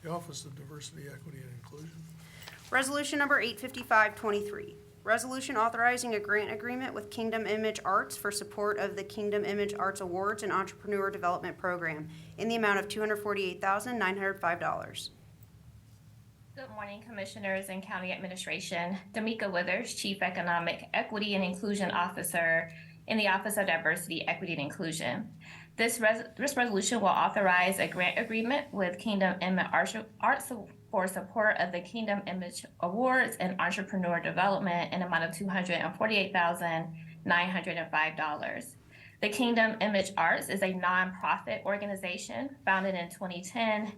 The Office of Diversity, Equity, and Inclusion. Resolution number 855-23, resolution authorizing a grant agreement with Kingdom Image Arts for support of the Kingdom Image Arts Awards and Entrepreneur Development Program in the amount of $248,905. Good morning, Commissioners and County Administration. D'Amica Withers, Chief Economic Equity and Inclusion Officer in the Office of Diversity, Equity, and Inclusion. This resolution will authorize a grant agreement with Kingdom Image Arts for support of the Kingdom Image Awards and Entrepreneur Development in an amount of $248,905. The Kingdom Image Arts is a nonprofit organization founded in 2010.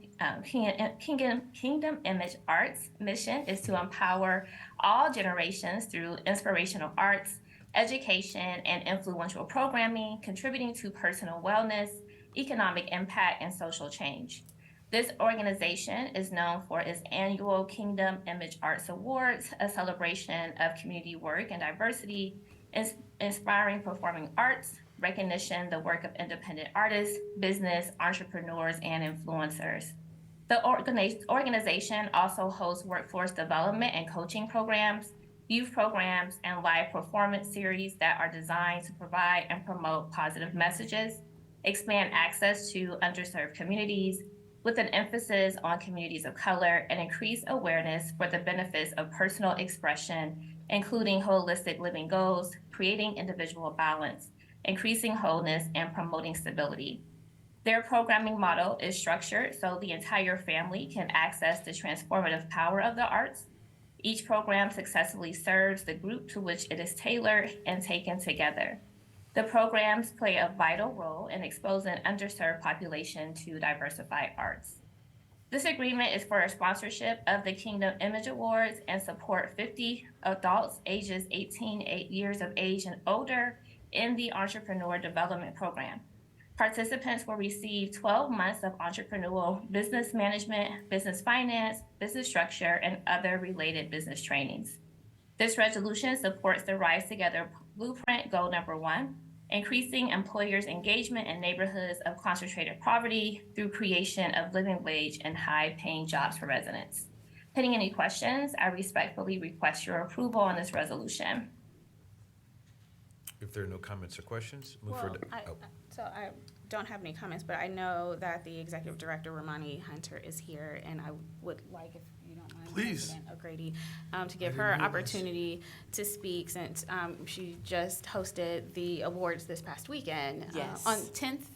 Kingdom Image Arts' mission is to empower all generations through inspirational arts, education, and influential programming, contributing to personal wellness, economic impact, and social change. This organization is known for its annual Kingdom Image Arts Awards, a celebration of community work and diversity, inspiring performing arts, recognition the work of independent artists, business, entrepreneurs, and influencers. The organization also hosts workforce development and coaching programs, youth programs, and live performance series that are designed to provide and promote positive messages, expand access to underserved communities, with an emphasis on communities of color, and increase awareness for the benefits of personal expression, including holistic living goals, creating individual balance, increasing wholeness, and promoting stability. Their programming model is structured so the entire family can access the transformative power of the arts. Each program successfully serves the group to which it is tailored and taken together. The programs play a vital role in exposing underserved population to diversified arts. This agreement is for a sponsorship of the Kingdom Image Awards and support 50 adults ages 18 years of age and older in the Entrepreneur Development Program. Participants will receive 12 months of entrepreneurial business management, business finance, business structure, and other related business trainings. This resolution supports the Rise Together Blueprint Goal Number 1, increasing employers' engagement in neighborhoods of concentrated poverty through creation of living wage and high-paying jobs for residents. Pending any questions, I respectfully request your approval on this resolution. If there are no comments or questions, move for. Well, I don't have any comments, but I know that the Executive Director, Romani Hunter, is here, and I would like, if you don't mind, Please. President O'Grady, to give I her didn't know this. opportunity to speak, since she just hosted the awards this past weekend. Yes. On 10th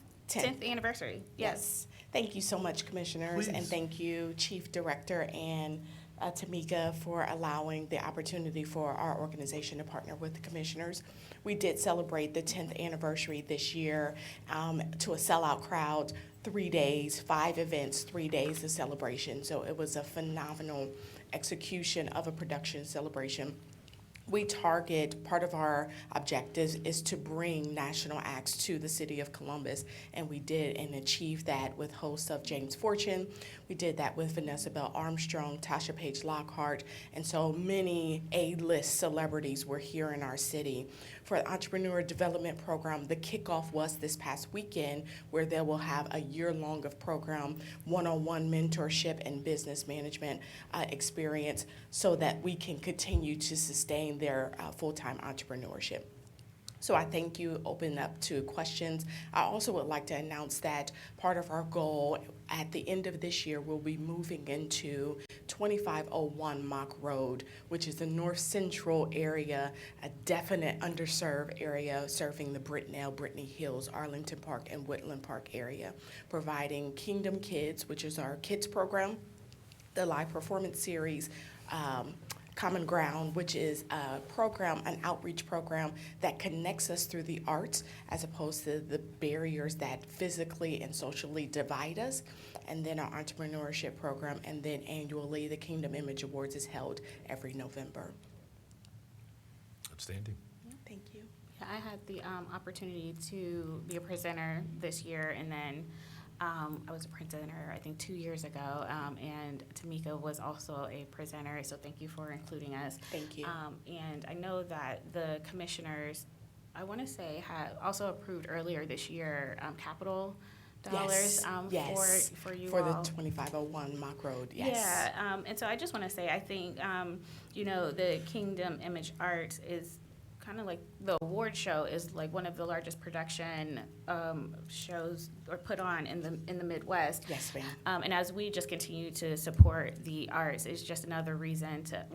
anniversary. Yes. Thank you so much, Commissioners, and Please. thank you, Chief Director and Tamika, for allowing the opportunity for our organization to partner with the commissioners. We did celebrate the 10th anniversary this year to a sellout crowd, 3 days, 5 events, 3 days of celebration. So it was a phenomenal execution of a production celebration. We target, part of our objectives is to bring national acts to the city of Columbus, and we did and achieved that with hosts of James Fortune. We did that with Vanessa Bell Armstrong, Tasha Page Lockhart, and so many A-list celebrities were here in our city. For the Entrepreneur Development Program, the kickoff was this past weekend, where they will have a year-long of program, one-on-one mentorship and business management experience, so that we can continue to sustain their full-time entrepreneurship. So I thank you, open up to questions. I also would like to announce that part of our goal at the end of this year, we'll be moving into 2501 Mock Road, which is the north central area, a definite underserved area serving the Brittenell, Brittany Hills, Arlington Park, and Woodland Park area, providing Kingdom Kids, which is our kids program, the live performance series, Common Ground, which is a program, an outreach program that connects us through the arts as opposed to the barriers that physically and socially divide us. And then our entrepreneurship program, and then annually the Kingdom Image Awards is held every November. Outstanding. Thank you. I had the opportunity to be a presenter this year, and then I was a presenter, I think, 2 years ago, and Tamika was also a presenter, so thank you for including us. Thank you. And I know that the commissioners, I want to say, had also approved earlier this year capital dollars Yes. for you for all. the 2501 Mock Road, yes. Yeah, and so I just want to say, I think, the Kingdom Image Arts is kind of like the award show is like one of the largest production shows or put on in the Midwest. Yes, ma'am. And as we just continue to support the arts, it's just another reason to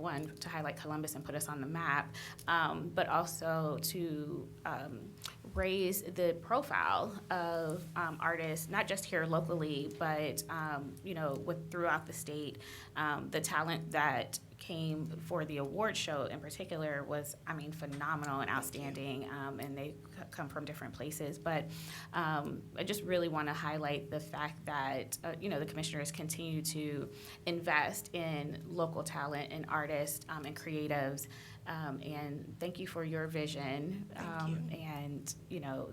highlight Columbus and put us on the map, but also to raise the profile of artists, not just here locally, but throughout the state. The talent that came for the award show in particular was, phenomenal and outstanding, and they come from different places. But I just really want to highlight the fact that, the commissioners continue to invest in local talent and artists and creatives. And thank you for your vision and,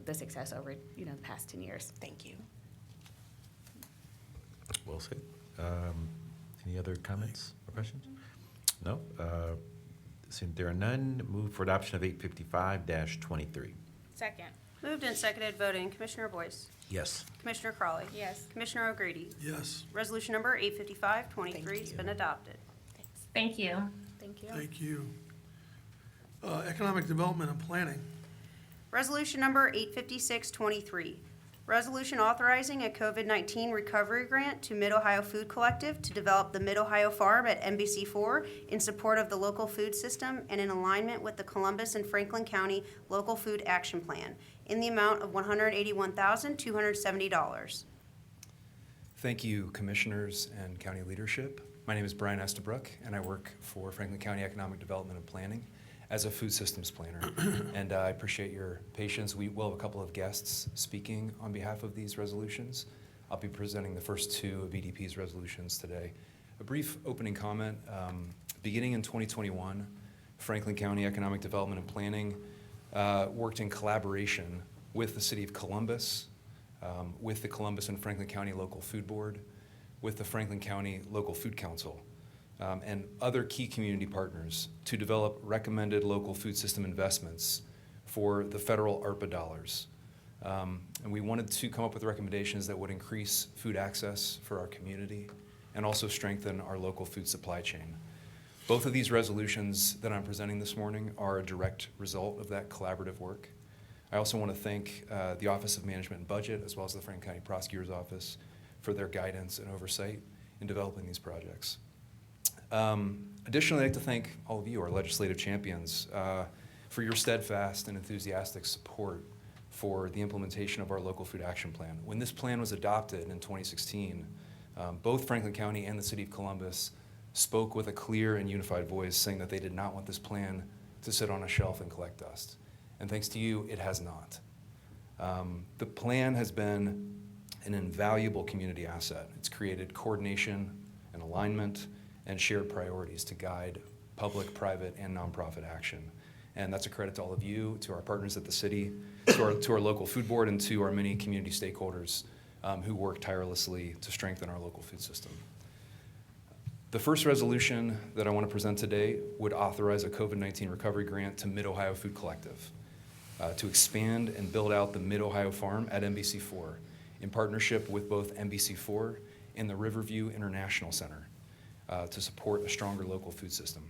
the success over, the past 10 years. Thank you. Well said. Any other comments or questions? No? Since there are none, move for adoption of 855-23. Second. Moved and seconded, voting. Commissioner Boyce? Yes. Commissioner Crawley? Yes. Commissioner O'Grady? Yes. Resolution number 855-23 has you. been adopted. Thank you. Thank you. Thank you. Economic Development and Planning. Resolution number 856-23. Resolution authorizing a COVID-19 recovery grant to Mid-Ohio Food Collective to develop the Mid-Ohio Farm at MBC4 in support of the local food system and in alignment with the Columbus and Franklin County Local Food Action Plan in the amount of $181,270. Thank you, Commissioners and County leadership. My name is Brian Estabrook, and I work for Franklin County Economic Development and Planning as a food systems planner. And I appreciate your patience. We will have a couple of guests speaking on behalf of these resolutions. I'll be presenting the first two of EDP's resolutions today. A brief opening comment. Beginning in 2021, Franklin County Economic Development and Planning worked in collaboration with the City of Columbus, with the Columbus and Franklin County Local Food Board, with the Franklin County Local Food Council, and other key community partners to develop recommended local food system investments for the federal ARPA dollars. And we wanted to come up with recommendations that would increase food access for our community and also strengthen our local food supply chain. Both of these resolutions that I'm presenting this morning are a direct result of that collaborative work. I also want to thank the Office of Management and Budget, as well as the Franklin County Prosecutor's Office, for their guidance and oversight in developing these projects. Additionally, I'd like to thank all of you, our legislative champions, for your steadfast and enthusiastic support for the implementation of our local food action plan. When this plan was adopted in 2016, both Franklin County and the City of Columbus spoke with a clear and unified voice saying that they did not want this plan to sit on a shelf and collect dust. And thanks to you, it has not. The plan has been an invaluable community asset. It's created coordination and alignment and shared priorities to guide public, private, and nonprofit action. And that's a credit to all of you, to our partners at the city, to our local food board, and to our many community stakeholders who work tirelessly to strengthen our local food system. The first resolution that I want to present today would authorize a COVID-19 recovery grant to Mid-Ohio Food Collective to expand and build out the Mid-Ohio Farm at MBC4 in partnership with both MBC4 and the Riverview International Center to support a stronger local food system.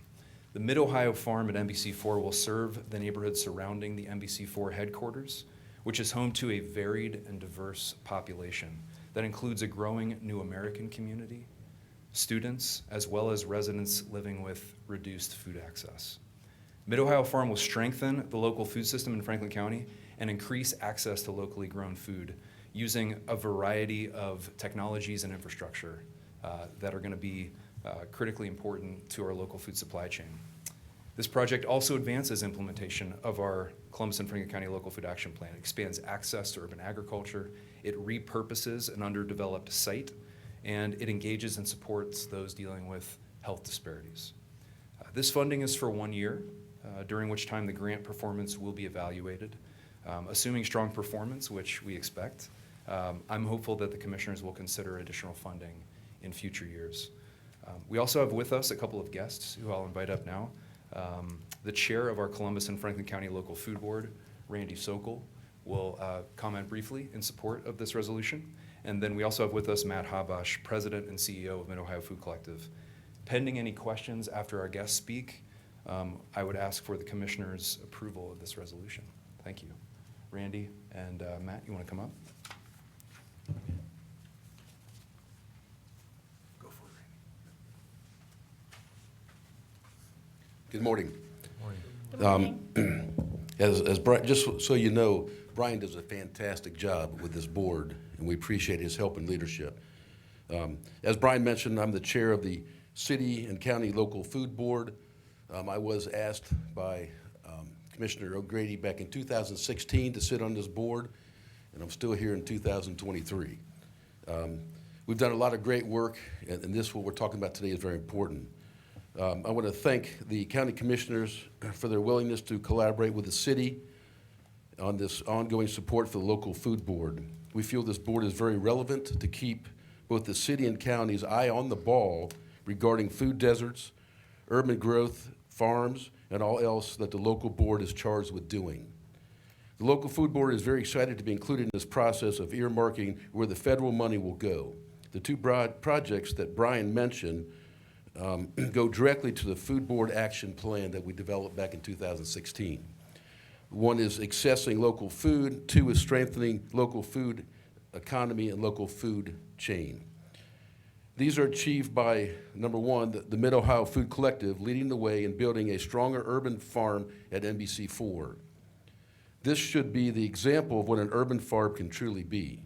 The Mid-Ohio Farm at MBC4 will serve the neighborhood surrounding the MBC4 headquarters, which is home to a varied and diverse population that includes a growing New American community, students, as well as residents living with reduced food access. Mid-Ohio Farm will strengthen the local food system in Franklin County and increase access to locally grown food using a variety of technologies and infrastructure that are going to be critically important to our local food supply chain. This project also advances implementation of our Columbus and Franklin County Local Food Action Plan. It expands access to urban agriculture, it repurposes an underdeveloped site, and it engages and supports those dealing with health disparities. This funding is for 1 year, during which time the grant performance will be evaluated. Assuming strong performance, which we expect, I'm hopeful that the commissioners will consider additional funding in future years. We also have with us a couple of guests who I'll invite up now. The chair of our Columbus and Franklin County Local Food Board, Randy Sokol, will comment briefly in support of this resolution. And then we also have with us Matt Habash, President and CEO of Mid-Ohio Food Collective. Pending any questions after our guests speak, I would ask for the commissioner's approval of this resolution. Thank you. Randy and Matt, you want to come up? Go for it, Randy. Good morning. Good morning. As Brian, just so you know, Brian does a fantastic job with this board, and we appreciate his help and leadership. As Brian mentioned, I'm the chair of the City and County Local Food Board. I was asked by Commissioner O'Grady back in 2016 to sit on this board, and I'm still here in 2023. We've done a lot of great work, and this, what we're talking about today, is very important. I want to thank the county commissioners for their willingness to collaborate with the city on this ongoing support for the local food board. We feel this board is very relevant to keep both the city and county's eye on the ball regarding food deserts, urban growth, farms, and all else that the local board is charged with doing. The local food board is very excited to be included in this process of earmarking where the federal money will go. The two broad projects that Brian mentioned go directly to the food board action plan that we developed back in 2016. One is accessing local food, two is strengthening local food economy and local food chain. These are achieved by, number one, the Mid-Ohio Food Collective leading the way in building a stronger urban farm at MBC4. This should be the example of what an urban farm can truly be.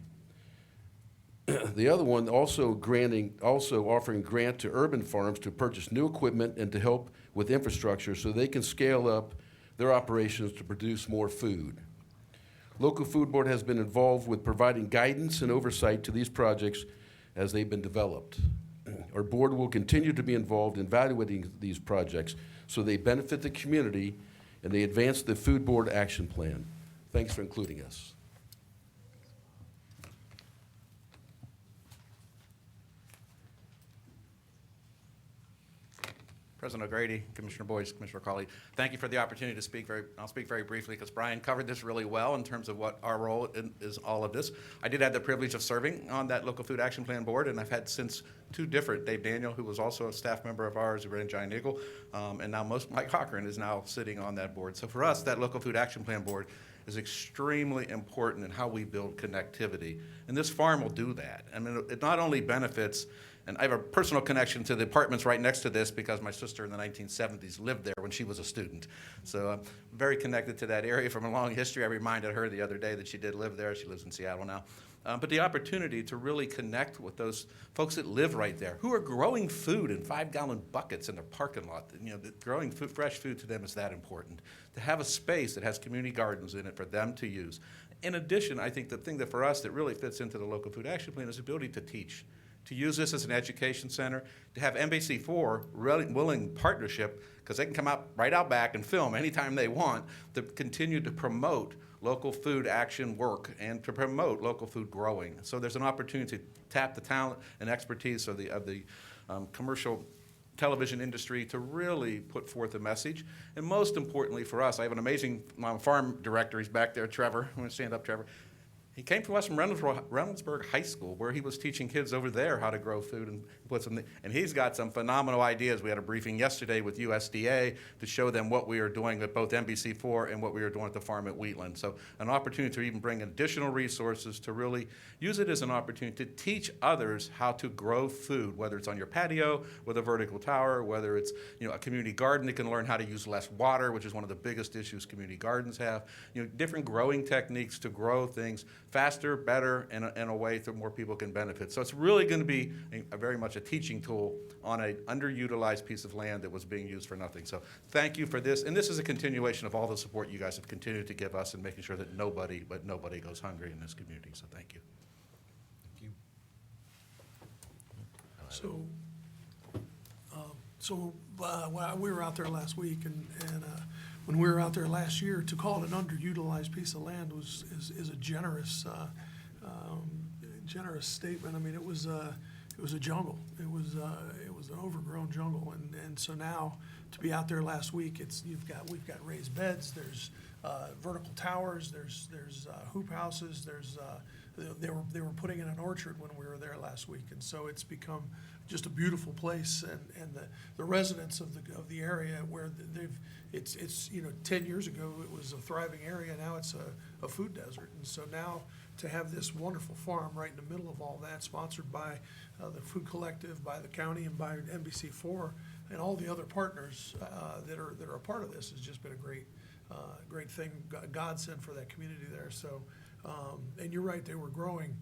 The other one also offering grant to urban farms to purchase new equipment and to help with infrastructure so they can scale up their operations to produce more food. Local Food Board has been involved with providing guidance and oversight to these projects as they've been developed. Our board will continue to be involved in evaluating these projects so they benefit the community and they advance the Food Board Action Plan. Thanks for including us. President O'Grady, Commissioner Boyce, Commissioner Cawley, thank you for the opportunity to speak. I'll speak very briefly because Brian covered this really well in terms of what our role is all of this. I did have the privilege of serving on that Local Food Action Plan board, and I've had since two different, Dave Daniel, who was also a staff member of ours, who ran Giant Eagle, and now Mike Cochran is now sitting on that board. So for us, that Local Food Action Plan board is extremely important in how we build connectivity. And this farm will do that. I mean, it not only benefits And I have a personal connection to the apartments right next to this because my sister in the 1970s lived there when she was a student. So I'm very connected to that area from a long history. I reminded her the other day that she did live there. She lives in Seattle now. But the opportunity to really connect with those folks that live right there, who are growing food in 5-gallon buckets in their parking lot. You know, growing food, fresh food to them is that important. To have a space that has community gardens in it for them to use. In addition, I think the thing that for us that really fits into the local food action plan is the ability to teach. To use this as an education center, to have NBC4 really willing partnership, because they can come out right out back and film anytime they want, to continue to promote local food action work and to promote local food growing. So there's an opportunity to tap the talent and expertise of the commercial television industry to really put forth a message. And most importantly for us, I have an amazing farm director. He's back there, Trevor. I'm going to stand up, Trevor. He came to us from Reynoldsburg High School, where he was teaching kids over there how to grow food and put some. And he's got some phenomenal ideas. We had a briefing yesterday with USDA to show them what we are doing at both NBC4 and what we are doing at the farm at Wheatland. So an opportunity to even bring additional resources to really use it as an opportunity to teach others how to grow food, whether it's on your patio with a vertical tower, whether it's a community garden that can learn how to use less water, which is one of the biggest issues community gardens have. Different growing techniques to grow things faster, better, and in a way that more people can benefit. So it's really going to be very much a teaching tool on an underutilized piece of land that was being used for nothing. So thank you for this. And this is a continuation of all the support you guys have continued to give us in making sure that nobody goes hungry in this community. So thank you. Well, we were out there last week, and when we were out there last year, to call it an underutilized piece of land is a generous statement. I mean, it was a jungle. It was an overgrown jungle, and so now to be out there last week, we've got raised beds. There's vertical towers. There's hoop houses. They were putting in an orchard when we were there last week, and so it's become just a beautiful place, and the residents of the area where it's 10 years ago it was a thriving area, now it's a food desert, and so now to have this wonderful farm right in the middle of all that, sponsored by the Food Collective, by the county, and by NBC4, and all the other partners that are a part of this, has just been a great thing, godsend for that community there. So, and you're right, they were growing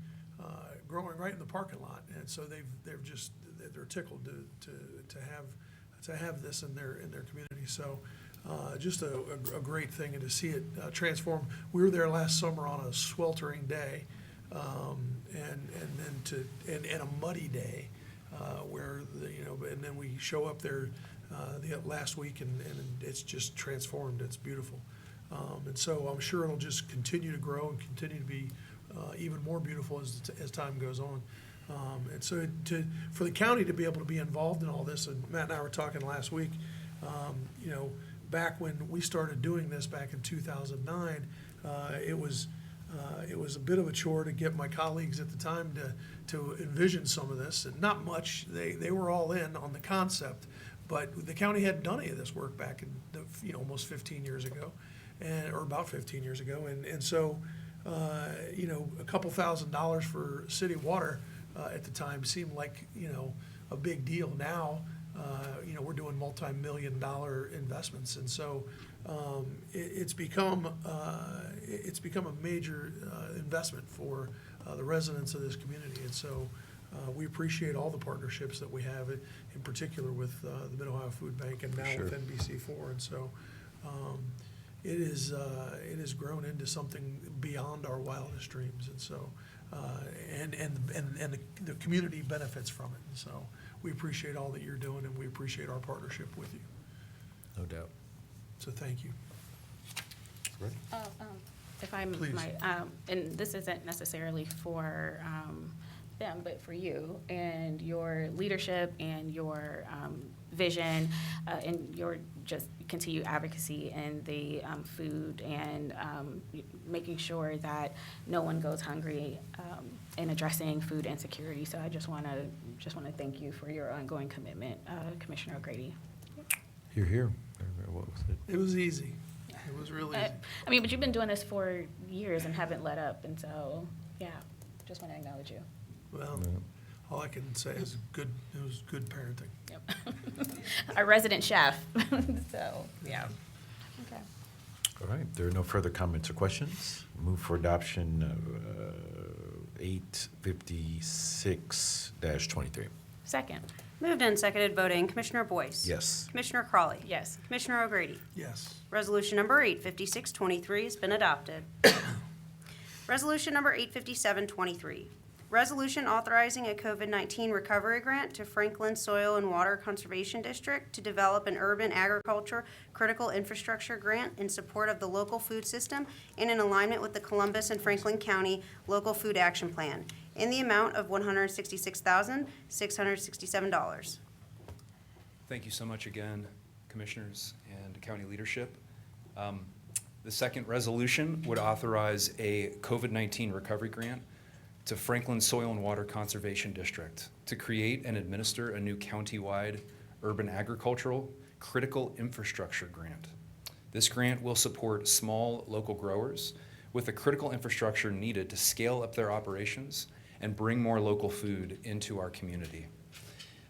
right in the parking lot, and so they're tickled to have this in their community. So, just a great thing, and to see it transform. We were there last summer on a sweltering day, and a muddy day, where and then we show up there the last week, and it's just transformed. It's beautiful, and so I'm sure it'll just continue to grow and continue to be even more beautiful as time goes on. And so for the county to be able to be involved in all this, and Matt and I were talking last week, back when we started doing this back in 2009, it was a bit of a chore to get my colleagues at the time to envision some of this, and not much. They were all in on the concept, but the county hadn't done any of this work back in almost 15 years ago, or about 15 years ago, and so a couple $1,000s for city water at the time seemed like a big deal. Now we're doing multi-million-dollar investments, and so it's become a major investment for the residents of this community, and so we appreciate all the partnerships that we have, in particular with the Mid-Ohio Food Bank and now with NBC4, and so it has grown into something beyond our wildest dreams, and so and the community benefits from it, and so we appreciate all that you're doing, and we appreciate our partnership with you. No doubt. So thank you. If I Please. might, and this isn't necessarily for them, but for you and your leadership and your vision and your just continued advocacy in the food and making sure that no one goes hungry and addressing food insecurity. So I just want to thank you for your ongoing commitment, Commissioner O'Grady. You're here. What was it? It was easy. It was really easy. I mean, but you've been doing this for years and haven't let up, and so yeah, just want to acknowledge you. Well, All I can say is good, it was good parenting. Yep. Our resident chef. So, yeah. Okay. All right, there are no further comments or questions. Move for adoption of 856-23. Second. Moved and seconded voting, Commissioner Boyce. Yes. Commissioner Crawley. Yes. Commissioner O'Grady. Yes. Resolution number 85623 has been adopted. Resolution number 85723. Resolution authorizing a COVID-19 recovery grant to Franklin Soil and Water Conservation District to develop an urban agriculture critical infrastructure grant in support of the local food system and in alignment with the Columbus and Franklin County Local Food Action Plan in the amount of $166,667. Thank you so much again, Commissioners and County leadership. The second resolution would authorize a COVID-19 recovery grant to Franklin Soil and Water Conservation District to create and administer a new county-wide urban agricultural critical infrastructure grant. This grant will support small local growers with the critical infrastructure needed to scale up their operations and bring more local food into our community.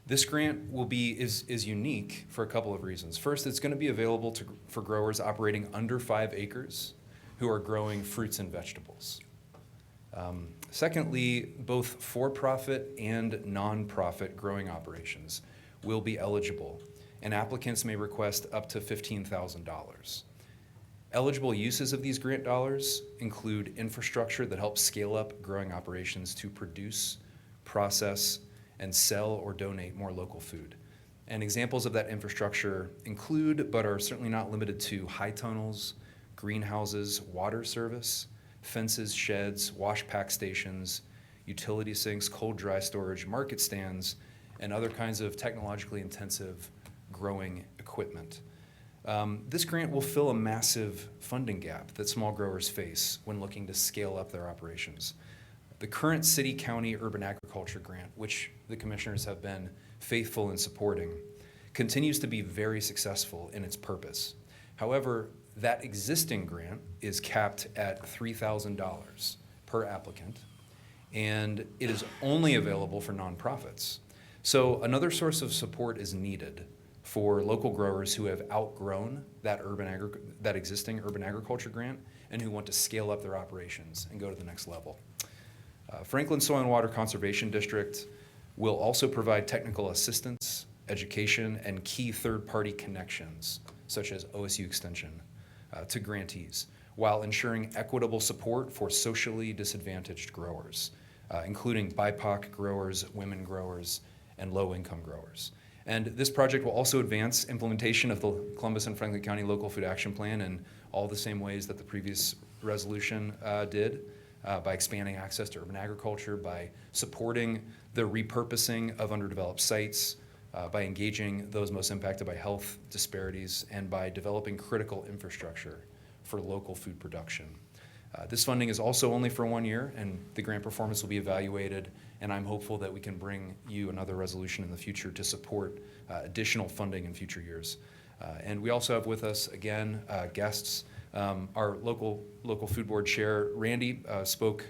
This grant is unique for a couple of reasons. First, it's going to be available for growers operating under 5 acres who are growing fruits and vegetables. Secondly, both for-profit and nonprofit growing operations will be eligible, and applicants may request up to $15,000. Eligible uses of these grant dollars include infrastructure that helps scale up growing operations to produce, process, and sell or donate more local food. And examples of that infrastructure include, but are certainly not limited to, high tunnels, greenhouses, water service, fences, sheds, wash pack stations, utility sinks, cold dry storage, market stands, and other kinds of technologically intensive growing equipment. This grant will fill a massive funding gap that small growers face when looking to scale up their operations. The current city-county urban agriculture grant, which the commissioners have been faithful in supporting, continues to be very successful in its purpose. However, that existing grant is capped at $3,000 per applicant, and it is only available for nonprofits. So another source of support is needed for local growers who have outgrown that existing urban agriculture grant and who want to scale up their operations and go to the next level. Franklin Soil and Water Conservation District will also provide technical assistance, education, and key third-party connections, such as OSU Extension, to grantees, while ensuring equitable support for socially disadvantaged growers, including BIPOC growers, women growers, and low-income growers. And this project will also advance implementation of the Columbus and Franklin County Local Food Action Plan in all the same ways that the previous resolution did, by expanding access to urban agriculture, by supporting the repurposing of underdeveloped sites, by engaging those most impacted by health disparities, and by developing critical infrastructure for local food production. This funding is also only for 1 year, and the grant performance will be evaluated, and I'm hopeful that we can bring you another resolution in the future to support additional funding in future years. And we also have with us, again, guests. Our local food board chair, Randy, spoke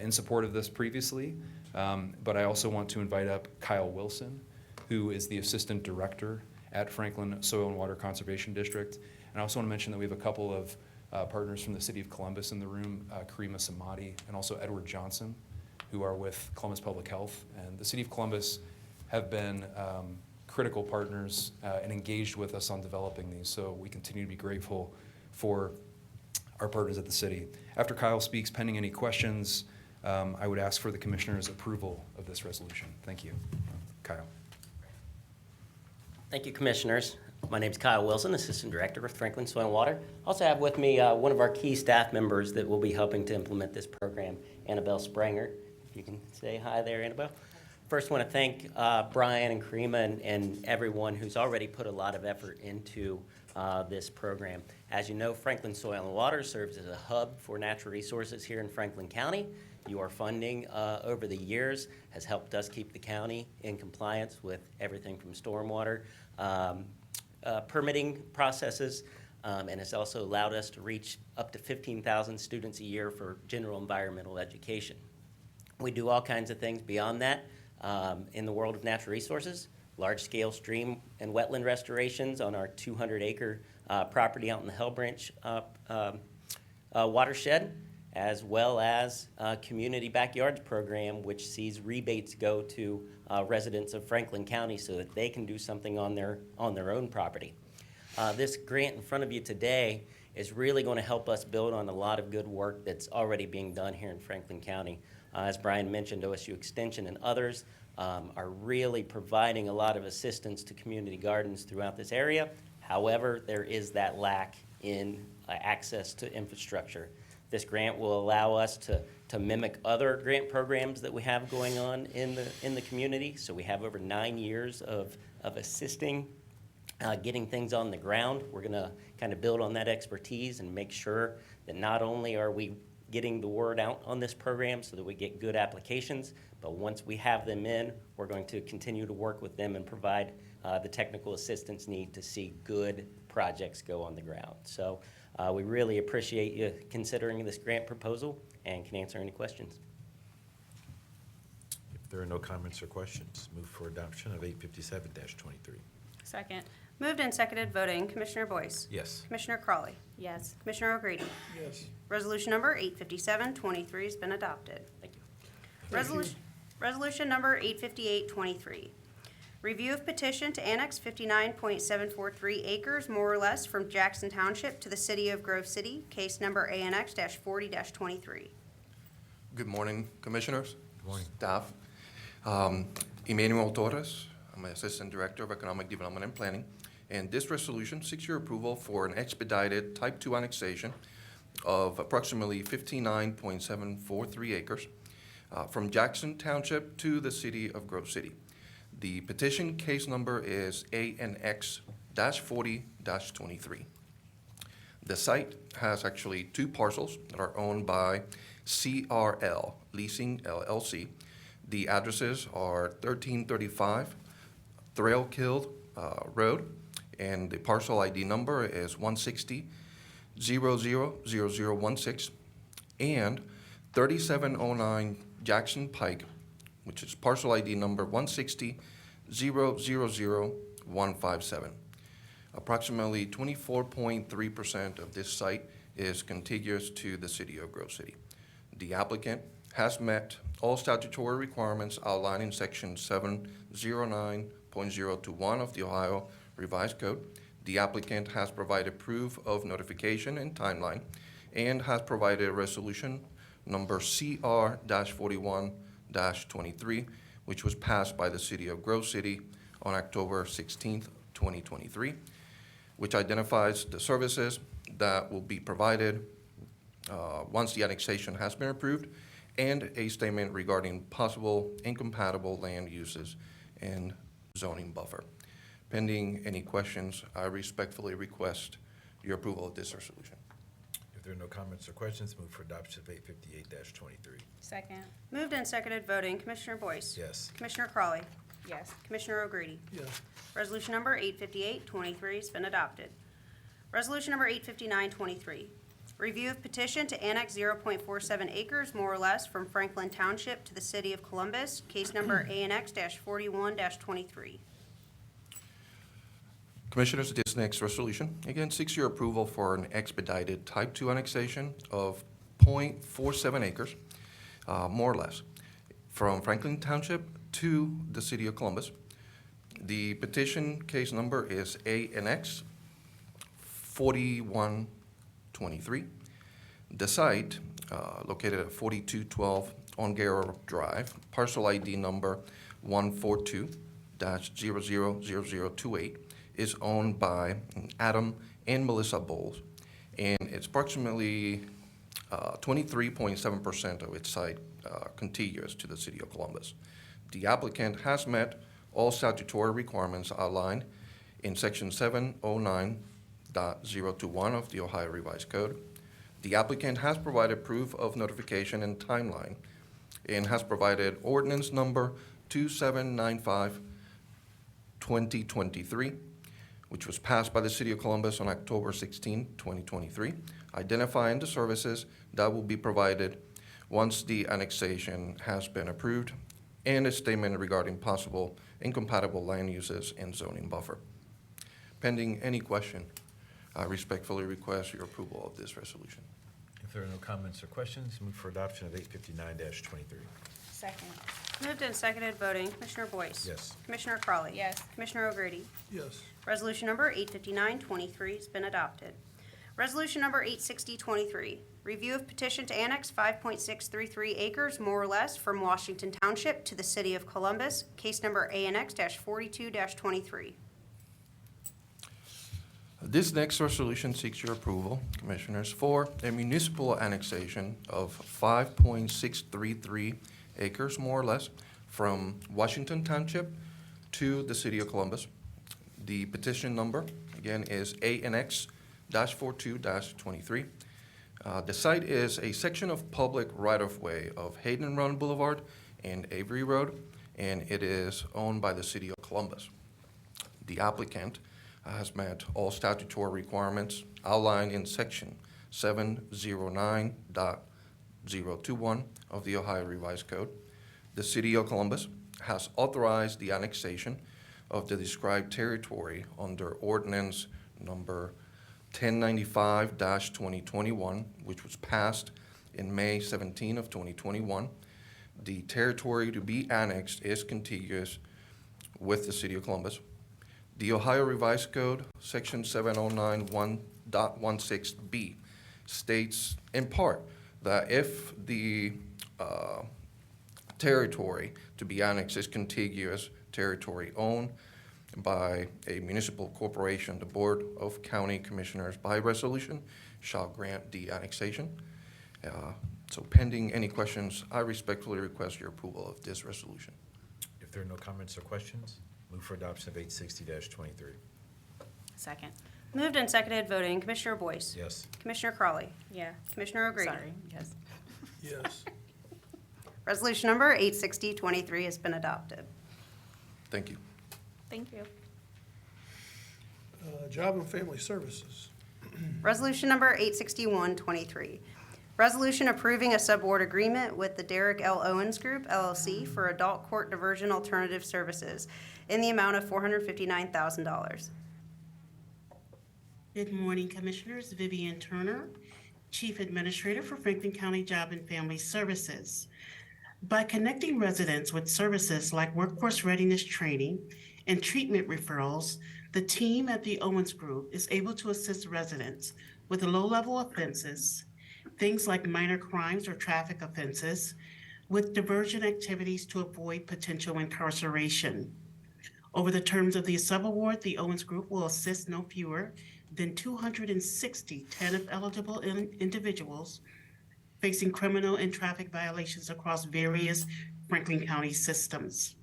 in support of this previously, but I also want to invite up Kyle Wilson, who is the Assistant Director at Franklin Soil and Water Conservation District. And I also want to mention that we have a couple of partners from the City of Columbus in the room, Karima Samadi and also Edward Johnson, who are with Columbus Public Health. And the City of Columbus have been critical partners and engaged with us on developing these. So we continue to be grateful for our partners at the city. After Kyle speaks, pending any questions, I would ask for the commissioner's approval of this resolution. Thank you. Kyle. Thank you, Commissioners. My name is Kyle Wilson, Assistant Director with Franklin Soil and Water. Also have with me one of our key staff members that will be helping to implement this program, Annabelle Spranger. If you can say hi there, Annabelle. First, want to thank Brian and Karima and everyone who's already put a lot of effort into this program. As you know, Franklin Soil and Water serves as a hub for natural resources here in Franklin County. Your funding over the years has helped us keep the county in compliance with everything from stormwater permitting processes, and has also allowed us to reach up to 15,000 students a year for general environmental education. We do all kinds of things beyond that in the world of natural resources, large-scale stream and wetland restorations on our 200-acre property out in the Hell Branch watershed, as well as Community Backyards Program, which sees rebates go to residents of Franklin County so that they can do something on their own property. This grant in front of you today is really going to help us build on a lot of good work that's already being done here in Franklin County. As Brian mentioned, OSU Extension and others are really providing a lot of assistance to community gardens throughout this area. However, there is that lack in access to infrastructure. This grant will allow us to mimic other grant programs that we have going on in the community. So we have over 9 years of assisting getting things on the ground. We're going to kind of build on that expertise and make sure that not only are we getting the word out on this program so that we get good applications, but once we have them in, we're going to continue to work with them and provide the technical assistance needed to see good projects go on the ground. So we really appreciate you considering this grant proposal and can answer any questions. If there are no comments or questions, move for adoption of 857-23. Second. Moved and seconded, voting, Commissioner Boyce. Yes. Commissioner Crawley. Yes. Commissioner O'Grady. Yes. Resolution number 857-23 has been adopted. Thank you. Resolution number 858-23. Review of petition to annex 59.743 acres, more or less, from Jackson Township to the city of Grove City, case number ANX-40-23. Good morning, Commissioners. Good morning. Staff. Emmanuel Torres, I'm Assistant Director of Economic Development and Planning, and this resolution seeks your approval for an expedited Type 2 annexation of approximately 59.743 acres from Jackson Township to the city of Grove City. The petition case number is ANX-40-23. The site has actually two parcels that are owned by CRL Leasing LLC. The addresses are 1335 Thrailkill Road, and the parcel ID number is 160-000016, and 3709 Jackson Pike, which is parcel ID number 160-000157. Approximately 24.3% of this site is contiguous to the city of Grove City. The applicant has met all statutory requirements outlined in section 709.021 of the Ohio Revised Code. The applicant has provided proof of notification and timeline and has provided resolution number CR-41-23, which was passed by the city of Grove City on October 16th, 2023, which identifies the services that will be provided once the annexation has been approved, and a statement regarding possible incompatible land uses and zoning buffer. Pending any questions, I respectfully request your approval of this resolution. If there are no comments or questions, move for adoption of 858-23. Second. Moved and seconded, voting, Commissioner Boyce. Yes. Commissioner Crawley. Yes. Commissioner O'Grady. Yes. Resolution number 858-23 has been adopted. Resolution number 859-23. Review of petition to annex 0.47 acres, more or less, from Franklin Township to the city of Columbus, case number ANX-41-23. Commissioners, this next resolution, again, seeks your approval for an expedited Type 2 annexation of 0.47 acres, more or less, from Franklin Township to the city of Columbus. The petition case number is ANX 4123. The site, located at 4212 Ongaro Drive, parcel ID number 142-000028, is owned by Adam and Melissa Bowles, and it's approximately 23.7% of its site contiguous to the city of Columbus. The applicant has met all statutory requirements outlined in section 709.021 of the Ohio Revised Code. The applicant has provided proof of notification and timeline and has provided ordinance number 2795-2023, which was passed by the city of Columbus on October 16, 2023, identifying the services that will be provided once the annexation has been approved and a statement regarding possible incompatible land uses and zoning buffer. Pending any question, I respectfully request your approval of this resolution. If there are no comments or questions, move for adoption of 859-23. Second. Moved and seconded, voting. Commissioner Boyce? Yes. Commissioner Crawley? Yes. Commissioner O'Grady? Yes. Resolution number 859-23 has been adopted. Resolution number 860-23, review of petition to annex 5.633 acres, more or less, from Washington Township to the City of Columbus, case number ANX-42-23. This next resolution seeks your approval, Commissioners, for a municipal annexation of 5.633 acres, more or less, from Washington Township to the City of Columbus. The petition number, again, is ANX-42-23. The site is a section of public right-of-way of Hayden Run Boulevard and Avery Road, and it is owned by the City of Columbus. The applicant has met all statutory requirements outlined in Section 709.021 of the Ohio Revised Code. The City of Columbus has authorized the annexation of the described territory under Ordinance Number 1095-2021, which was passed in May 17 of 2021. The territory to be annexed is contiguous with the City of Columbus. The Ohio Revised Code, Section 709.1.16b, states in part that if the territory to be annexed is contiguous territory owned by a municipal corporation, the Board of County Commissioners by resolution shall grant the annexation. So pending any questions, I respectfully request your approval of this resolution. If there are no comments or questions, move for adoption of 860-23. Second. Moved and seconded, voting. Commissioner Boyce? Yes. Commissioner Crawley? Yeah. Commissioner O'Grady? Sorry, yes. Yes. Resolution number 860-23 has been adopted. Thank you. Thank you. Job and Family Services. Resolution number 861-23. Resolution approving a subaward agreement with the Derek L. Owens Group, LLC, for adult court diversion alternative services in the amount of $459,000. Good morning, Commissioners. Vivian Turner, Chief Administrator for Franklin County Job and Family Services. By connecting residents with services like workforce readiness training and treatment referrals, the team at the Owens Group is able to assist residents with low-level offenses, things like minor crimes or traffic offenses, with diversion activities to avoid potential incarceration. Over the terms of the subaward, the Owens Group will assist no fewer than 260 TANF-eligible individuals facing criminal and traffic violations across various Franklin County systems.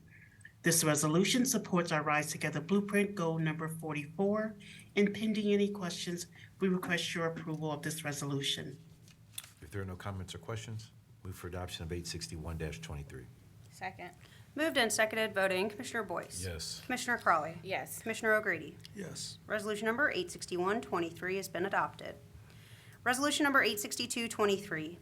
This resolution supports our Rise Together Blueprint Goal number 44, and pending any questions, we request your approval of this resolution. If there are no comments or questions, move for adoption of 861-23. Second. Moved and seconded, voting. Commissioner Boyce? Yes. Commissioner Crawley? Yes. Commissioner O'Grady? Yes. Resolution number 861-23 has been adopted. Resolution number 862-23,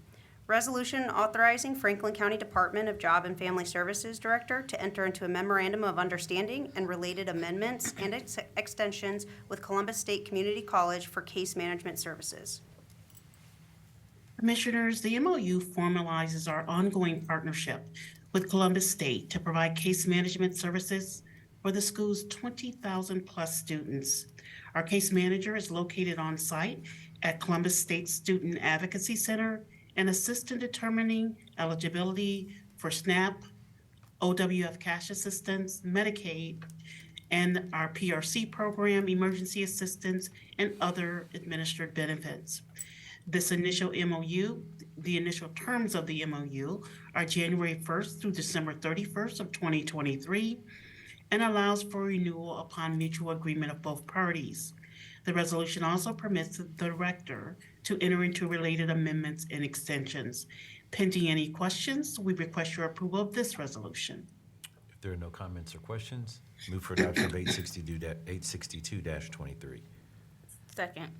resolution authorizing Franklin County Department of Job and Family Services Director to enter into a memorandum of understanding and related amendments and extensions with Columbus State Community College for case management services. Commissioners, the MOU formalizes our ongoing partnership with Columbus State to provide case management services for the school's 20,000-plus students. Our case manager is located on site at Columbus State Student Advocacy Center and assists in determining eligibility for SNAP, OWF cash assistance, Medicaid, and our PRC program, emergency assistance, and other administered benefits. This initial MOU, the initial terms of the MOU are January 1st through December 31st of 2023 and allows for renewal upon mutual agreement of both parties. The resolution also permits the director to enter into related amendments and extensions. Pending any questions, we request your approval of this resolution. If there are no comments or questions, move for adoption of 862-23. Second.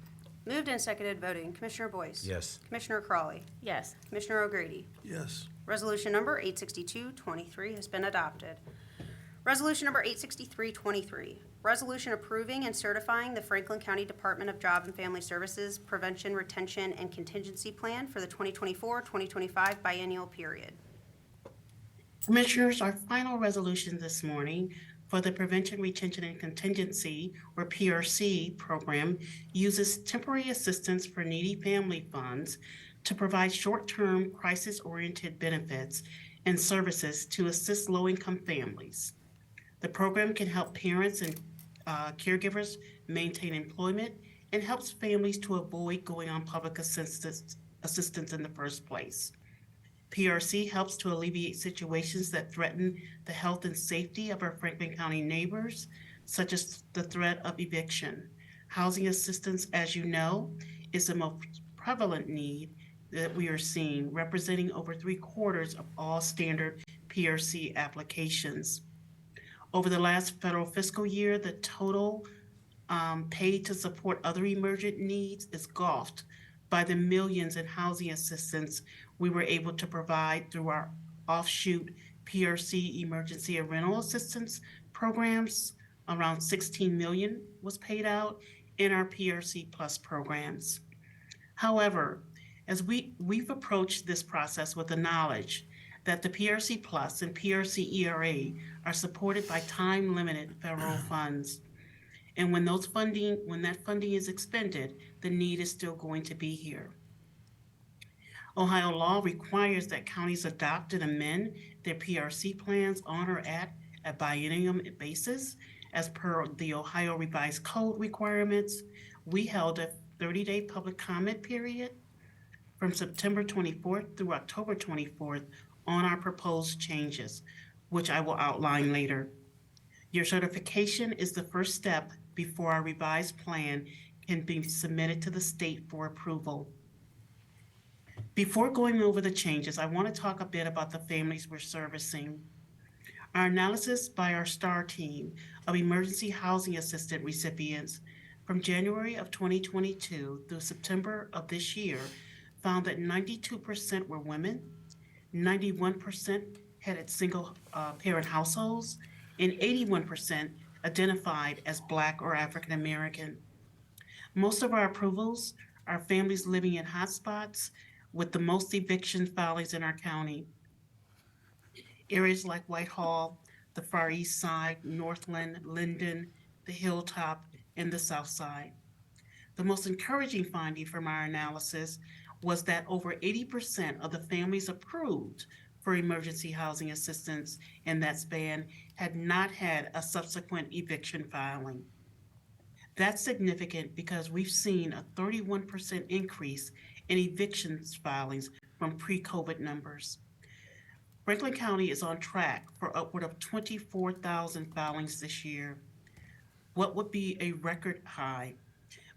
Moved and seconded, voting. Commissioner Boyce? Yes. Commissioner Crawley? Yes. Commissioner O'Grady? Yes. Resolution number 86223 has been adopted. Resolution number 86323, resolution approving and certifying the Franklin County Department of Job and Family Services Prevention, Retention, and Contingency Plan for the 2024-2025 biennial period. Commissioners, our final resolution this morning for the Prevention, Retention, and Contingency, or PRC, program uses temporary assistance for needy family funds to provide short-term crisis-oriented benefits and services to assist low-income families. The program can help parents and caregivers maintain employment and helps families to avoid going on public assistance in the first place. PRC helps to alleviate situations that threaten the health and safety of our Franklin County neighbors, such as the threat of eviction. Housing assistance, as you know, is the most prevalent need that we are seeing, representing over 3/4 of all standard PRC applications. Over the last federal fiscal year, the total paid to support other emergent needs is gulfed by the millions in housing assistance we were able to provide through our offshoot PRC emergency and rental assistance programs. Around $16 million was paid out in our PRC Plus programs. However, as we've approached this process with the knowledge that the PRC Plus and PRC ERA are supported by time-limited federal funds. And when that funding is expended, the need is still going to be here. Ohio law requires that counties adopt and amend their PRC plans on or at a biennium basis as per the Ohio Revised Code requirements. We held a 30-day public comment period from September 24th through October 24th on our proposed changes, which I will outline later. Your certification is the first step before our revised plan can be submitted to the state for approval. Before going over the changes, I want to talk a bit about the families we're servicing. Our analysis by our STAR team of emergency housing assistance recipients from January of 2022 through September of this year found that 92% were women, 91% had single parent households, and 81% identified as Black or African American. Most of our approvals are families living in hotspots with the most eviction filings in our county. Areas like Whitehall, the Far East Side, Northland, Linden, the Hilltop, and the South Side. The most encouraging finding from our analysis was that over 80% of the families approved for emergency housing assistance in that span had not had a subsequent eviction filing. That's significant because we've seen a 31% increase in evictions filings from pre-COVID numbers. Franklin County is on track for upward of 24,000 filings this year. What would be a record high?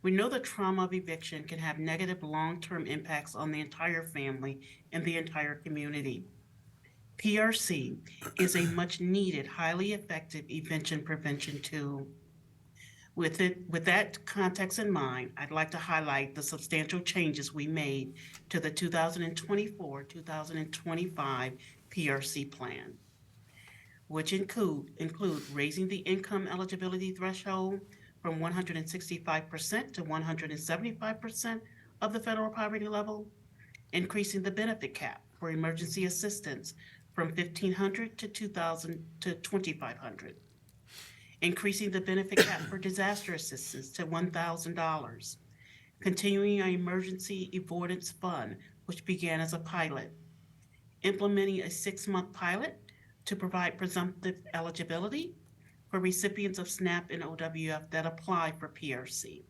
We know the trauma of eviction can have negative long-term impacts on the entire family and the entire community. PRC is a much-needed, highly effective eviction prevention tool. With that context in mind, I'd like to highlight the substantial changes we made to the 2024-2025 PRC plan, which include raising the income eligibility threshold from 165% to 175% of the federal poverty level, increasing the benefit cap for emergency assistance from $1,500 to $2,000 to $2,500, increasing the benefit cap for disaster assistance to $1,000, continuing our emergency avoidance fund, which began as a pilot, implementing a 6-month pilot to provide presumptive eligibility for recipients of SNAP and OWF that apply for PRC.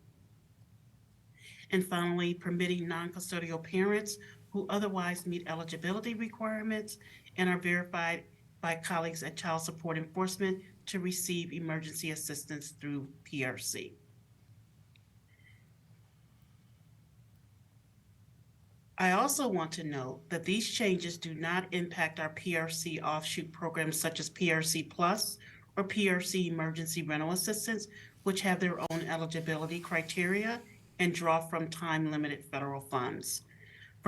And finally, permitting non-custodial parents who otherwise meet eligibility requirements and are verified by colleagues at Child Support Enforcement to receive emergency assistance through PRC. I also want to note that these changes do not impact our PRC offshoot programs such as PRC Plus or PRC Emergency Rental Assistance, which have their own eligibility criteria and draw from time-limited federal funds.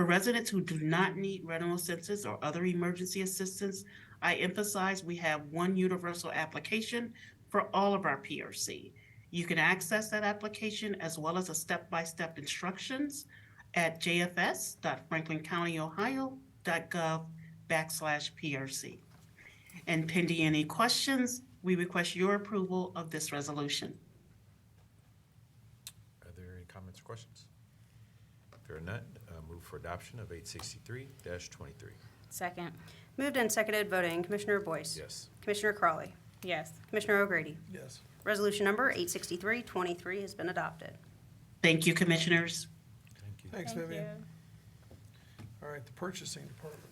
For residents who do not need rental assistance or other emergency assistance, I emphasize we have one universal application for all of our PRC. You can access that application as well as a step-by-step instructions at jfs.franklincounty.ohio.gov/PRC. And pending any questions, we request your approval of this resolution. Are there any comments or questions? If there are none, move for adoption of 863-23. Second. Moved and seconded, voting. Commissioner Boyce? Yes. Commissioner Crawley? Yes. Commissioner O'Grady? Yes. Resolution number 863-23 has been adopted. Thank you, Commissioners. Thank you. Thanks, Thank Vivian. you. All right, the purchasing department.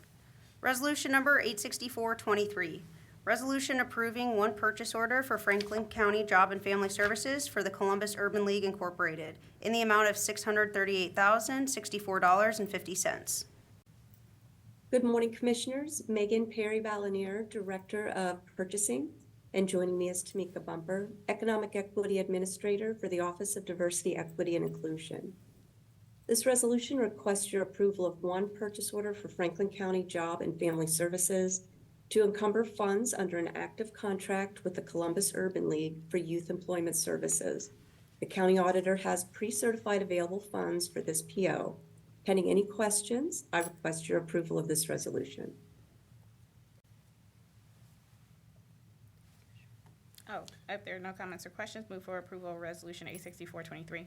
Resolution number 864-23. Resolution approving one purchase order for Franklin County Job and Family Services for the Columbus Urban League Incorporated in the amount of $638,064.50. Good morning, Commissioners. Megan Perry Balanier, Director of Purchasing, and joining me is Tamika Bumper, Economic Equity Administrator for the Office of Diversity, Equity, and Inclusion. This resolution requests your approval of one purchase order for Franklin County Job and Family Services to encumber funds under an active contract with the Columbus Urban League for youth employment services. The county auditor has pre-certified available funds for this PO. Pending any questions, I request your approval of this resolution. Oh, if there are no comments or questions, move for approval of Resolution 864-23.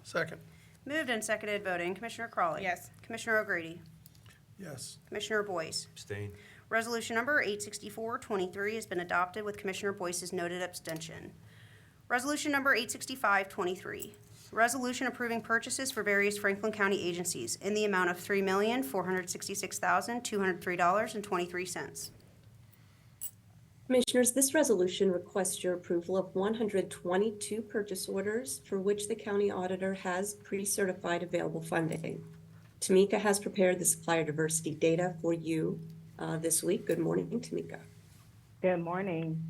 Second. Moved and seconded, voting. Commissioner Crawley? Yes. Commissioner O'Grady? Yes. Commissioner Boyce? Abstain. Resolution number 864-23 has been adopted with Commissioner Boyce's noted abstention. Resolution number 865-23. Resolution approving purchases for various Franklin County agencies in the amount of $3,466,203.23. Commissioners, this resolution requests your approval of 122 purchase orders for which the county auditor has pre-certified available funding. Tamika has prepared the supplier diversity data for you this week. Good morning, Tamika. Good morning.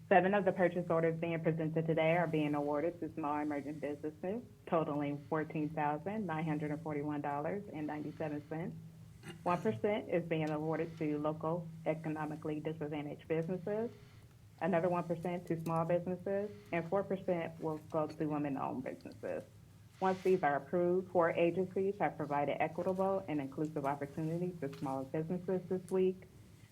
7 of the purchase orders being presented today are being awarded to small emerging businesses, totaling $14,941.97. 1% is being awarded to local economically disadvantaged businesses, another 1% to small businesses, and 4% will go to women-owned businesses. Once these are approved, 4 agencies have provided equitable and inclusive opportunities to small businesses this week.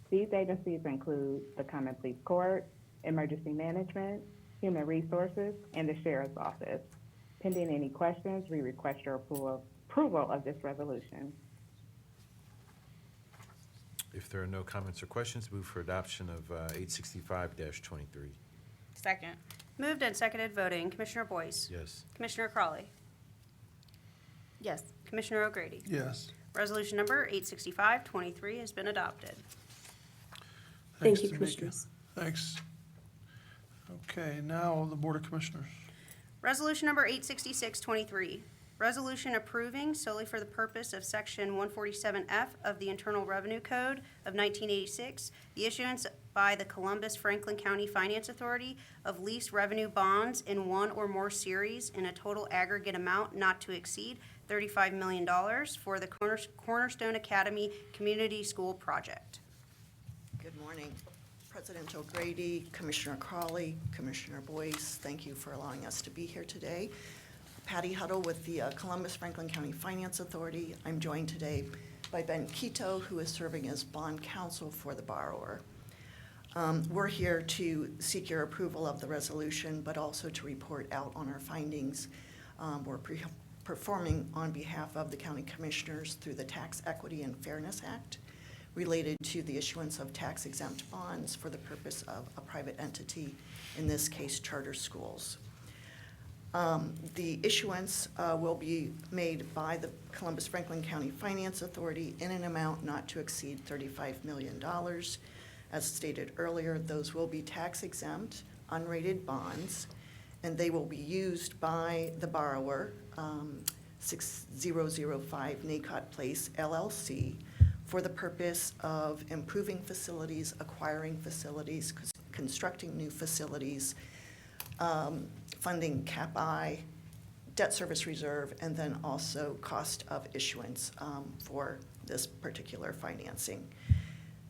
These agencies include the Common Police Court, Emergency Management, Human Resources, and the Sheriff's Office. Pending any questions, we request your approval of this resolution. If there are no comments or questions, move for adoption of 865-23. Second. Moved and seconded, voting. Commissioner Boyce? Yes. Commissioner Crawley? Yes. Commissioner O'Grady? Yes. Resolution number 865-23 has been adopted. Thanks, Thank you, Tamika. Commissioners. Thanks. Okay, now the Board of Commissioners. Resolution number 866-23. Resolution approving solely for the purpose of Section 147F of the Internal Revenue Code of 1986, the issuance by the Columbus Franklin County Finance Authority of lease revenue bonds in one or more series in a total aggregate amount not to exceed $35 million for the Cornerstone Academy Community School Project. Good morning. President O'Grady, Commissioner Crawley, Commissioner Boyce, thank you for allowing us to be here today. Patty Huddle with the Columbus Franklin County Finance Authority. I'm joined today by Ben Quito, who is serving as bond counsel for the borrower. We're here to seek your approval of the resolution, but also to report out on our findings. We're performing on behalf of the county commissioners through the Tax Equity and Fairness Act related to the issuance of tax-exempt bonds for the purpose of a private entity, in this case, charter schools. The issuance will be made by the Columbus Franklin County Finance Authority in an amount not to exceed $35 million. As stated earlier, those will be tax-exempt, unrated bonds, and they will be used by the borrower, 6005 Nacot Place, LLC, for the purpose of improving facilities, acquiring facilities, constructing new facilities, funding CAP-I, debt service reserve, and then also cost of issuance for this particular financing.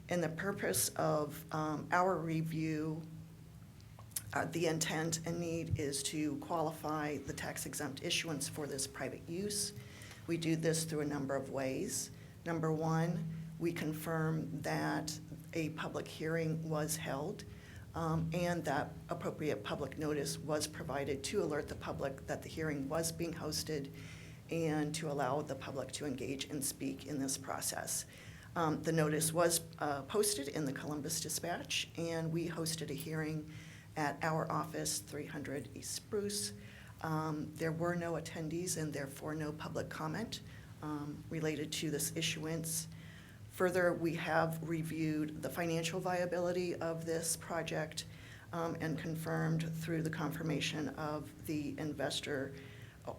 And the purpose of our review, the intent and need is to qualify the tax-exempt issuance for this private use. We do this through a number of ways. Number one, we confirm that a public hearing was held and that appropriate public notice was provided to alert the public that the hearing was being hosted and to allow the public to engage and speak in this process. The notice was posted in the Columbus Dispatch, and we hosted a hearing at our office, 300 East Spruce. There were no attendees and therefore no public comment related to this issuance. Further, we have reviewed the financial viability of this project and confirmed through the confirmation of the investor,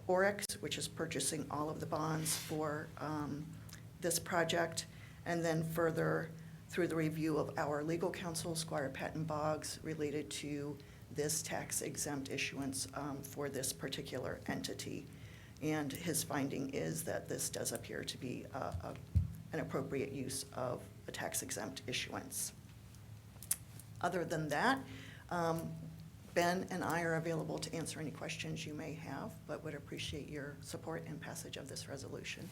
Oryx, which is purchasing all of the bonds for this project. And then further, through the review of our legal counsel, Squire Patton Boggs, related to this tax-exempt issuance for this particular entity. And his finding is that this does appear to be an appropriate use of a tax-exempt issuance. Other than that, Ben and I are available to answer any questions you may have, but would appreciate your support and passage of this resolution.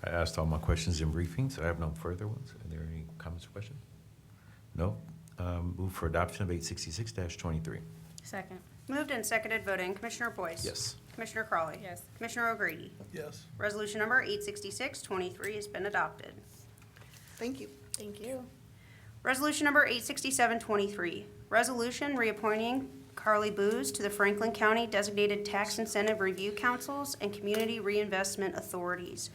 I asked all my questions in briefings. I have no further ones. Are there any comments or questions? No? Move for adoption of 866-23. Second. Moved and seconded, voting. Commissioner Boyce? Yes. Commissioner Crawley? Yes. Commissioner O'Grady? Yes. Resolution number 866-23 has been adopted. Thank you. Thank you. Resolution number 867-23, resolution reappointing Carly Booz to the Franklin County Designated Tax Incentive Review Councils and Community Reinvestment Authorities.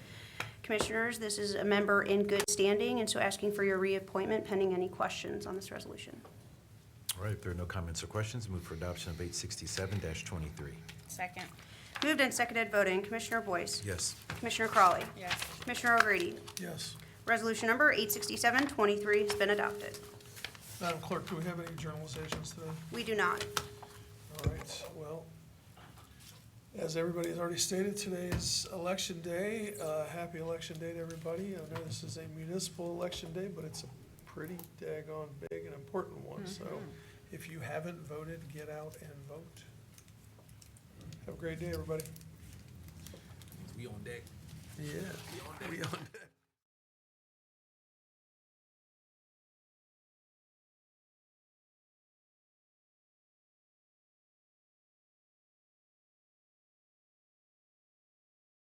Commissioners, this is a member in good standing, and so asking for your reappointment pending any questions on this resolution. All right, if there are no comments or questions, move for adoption of 867-23. Second. Moved and seconded, voting. Commissioner Boyce? Yes. Commissioner Crawley? Yes. Commissioner O'Grady? Yes. Resolution number 867-23 has been adopted. Madam Clerk, do we have any journalizations today? We do not. All right, well, as everybody has already stated, today is Election Day. Happy Election Day to everybody. I know this is a municipal election day, but it's a pretty daggone big and important one. So if you haven't voted, get out and vote. Have a great day, everybody. We on deck. Yeah, we on deck.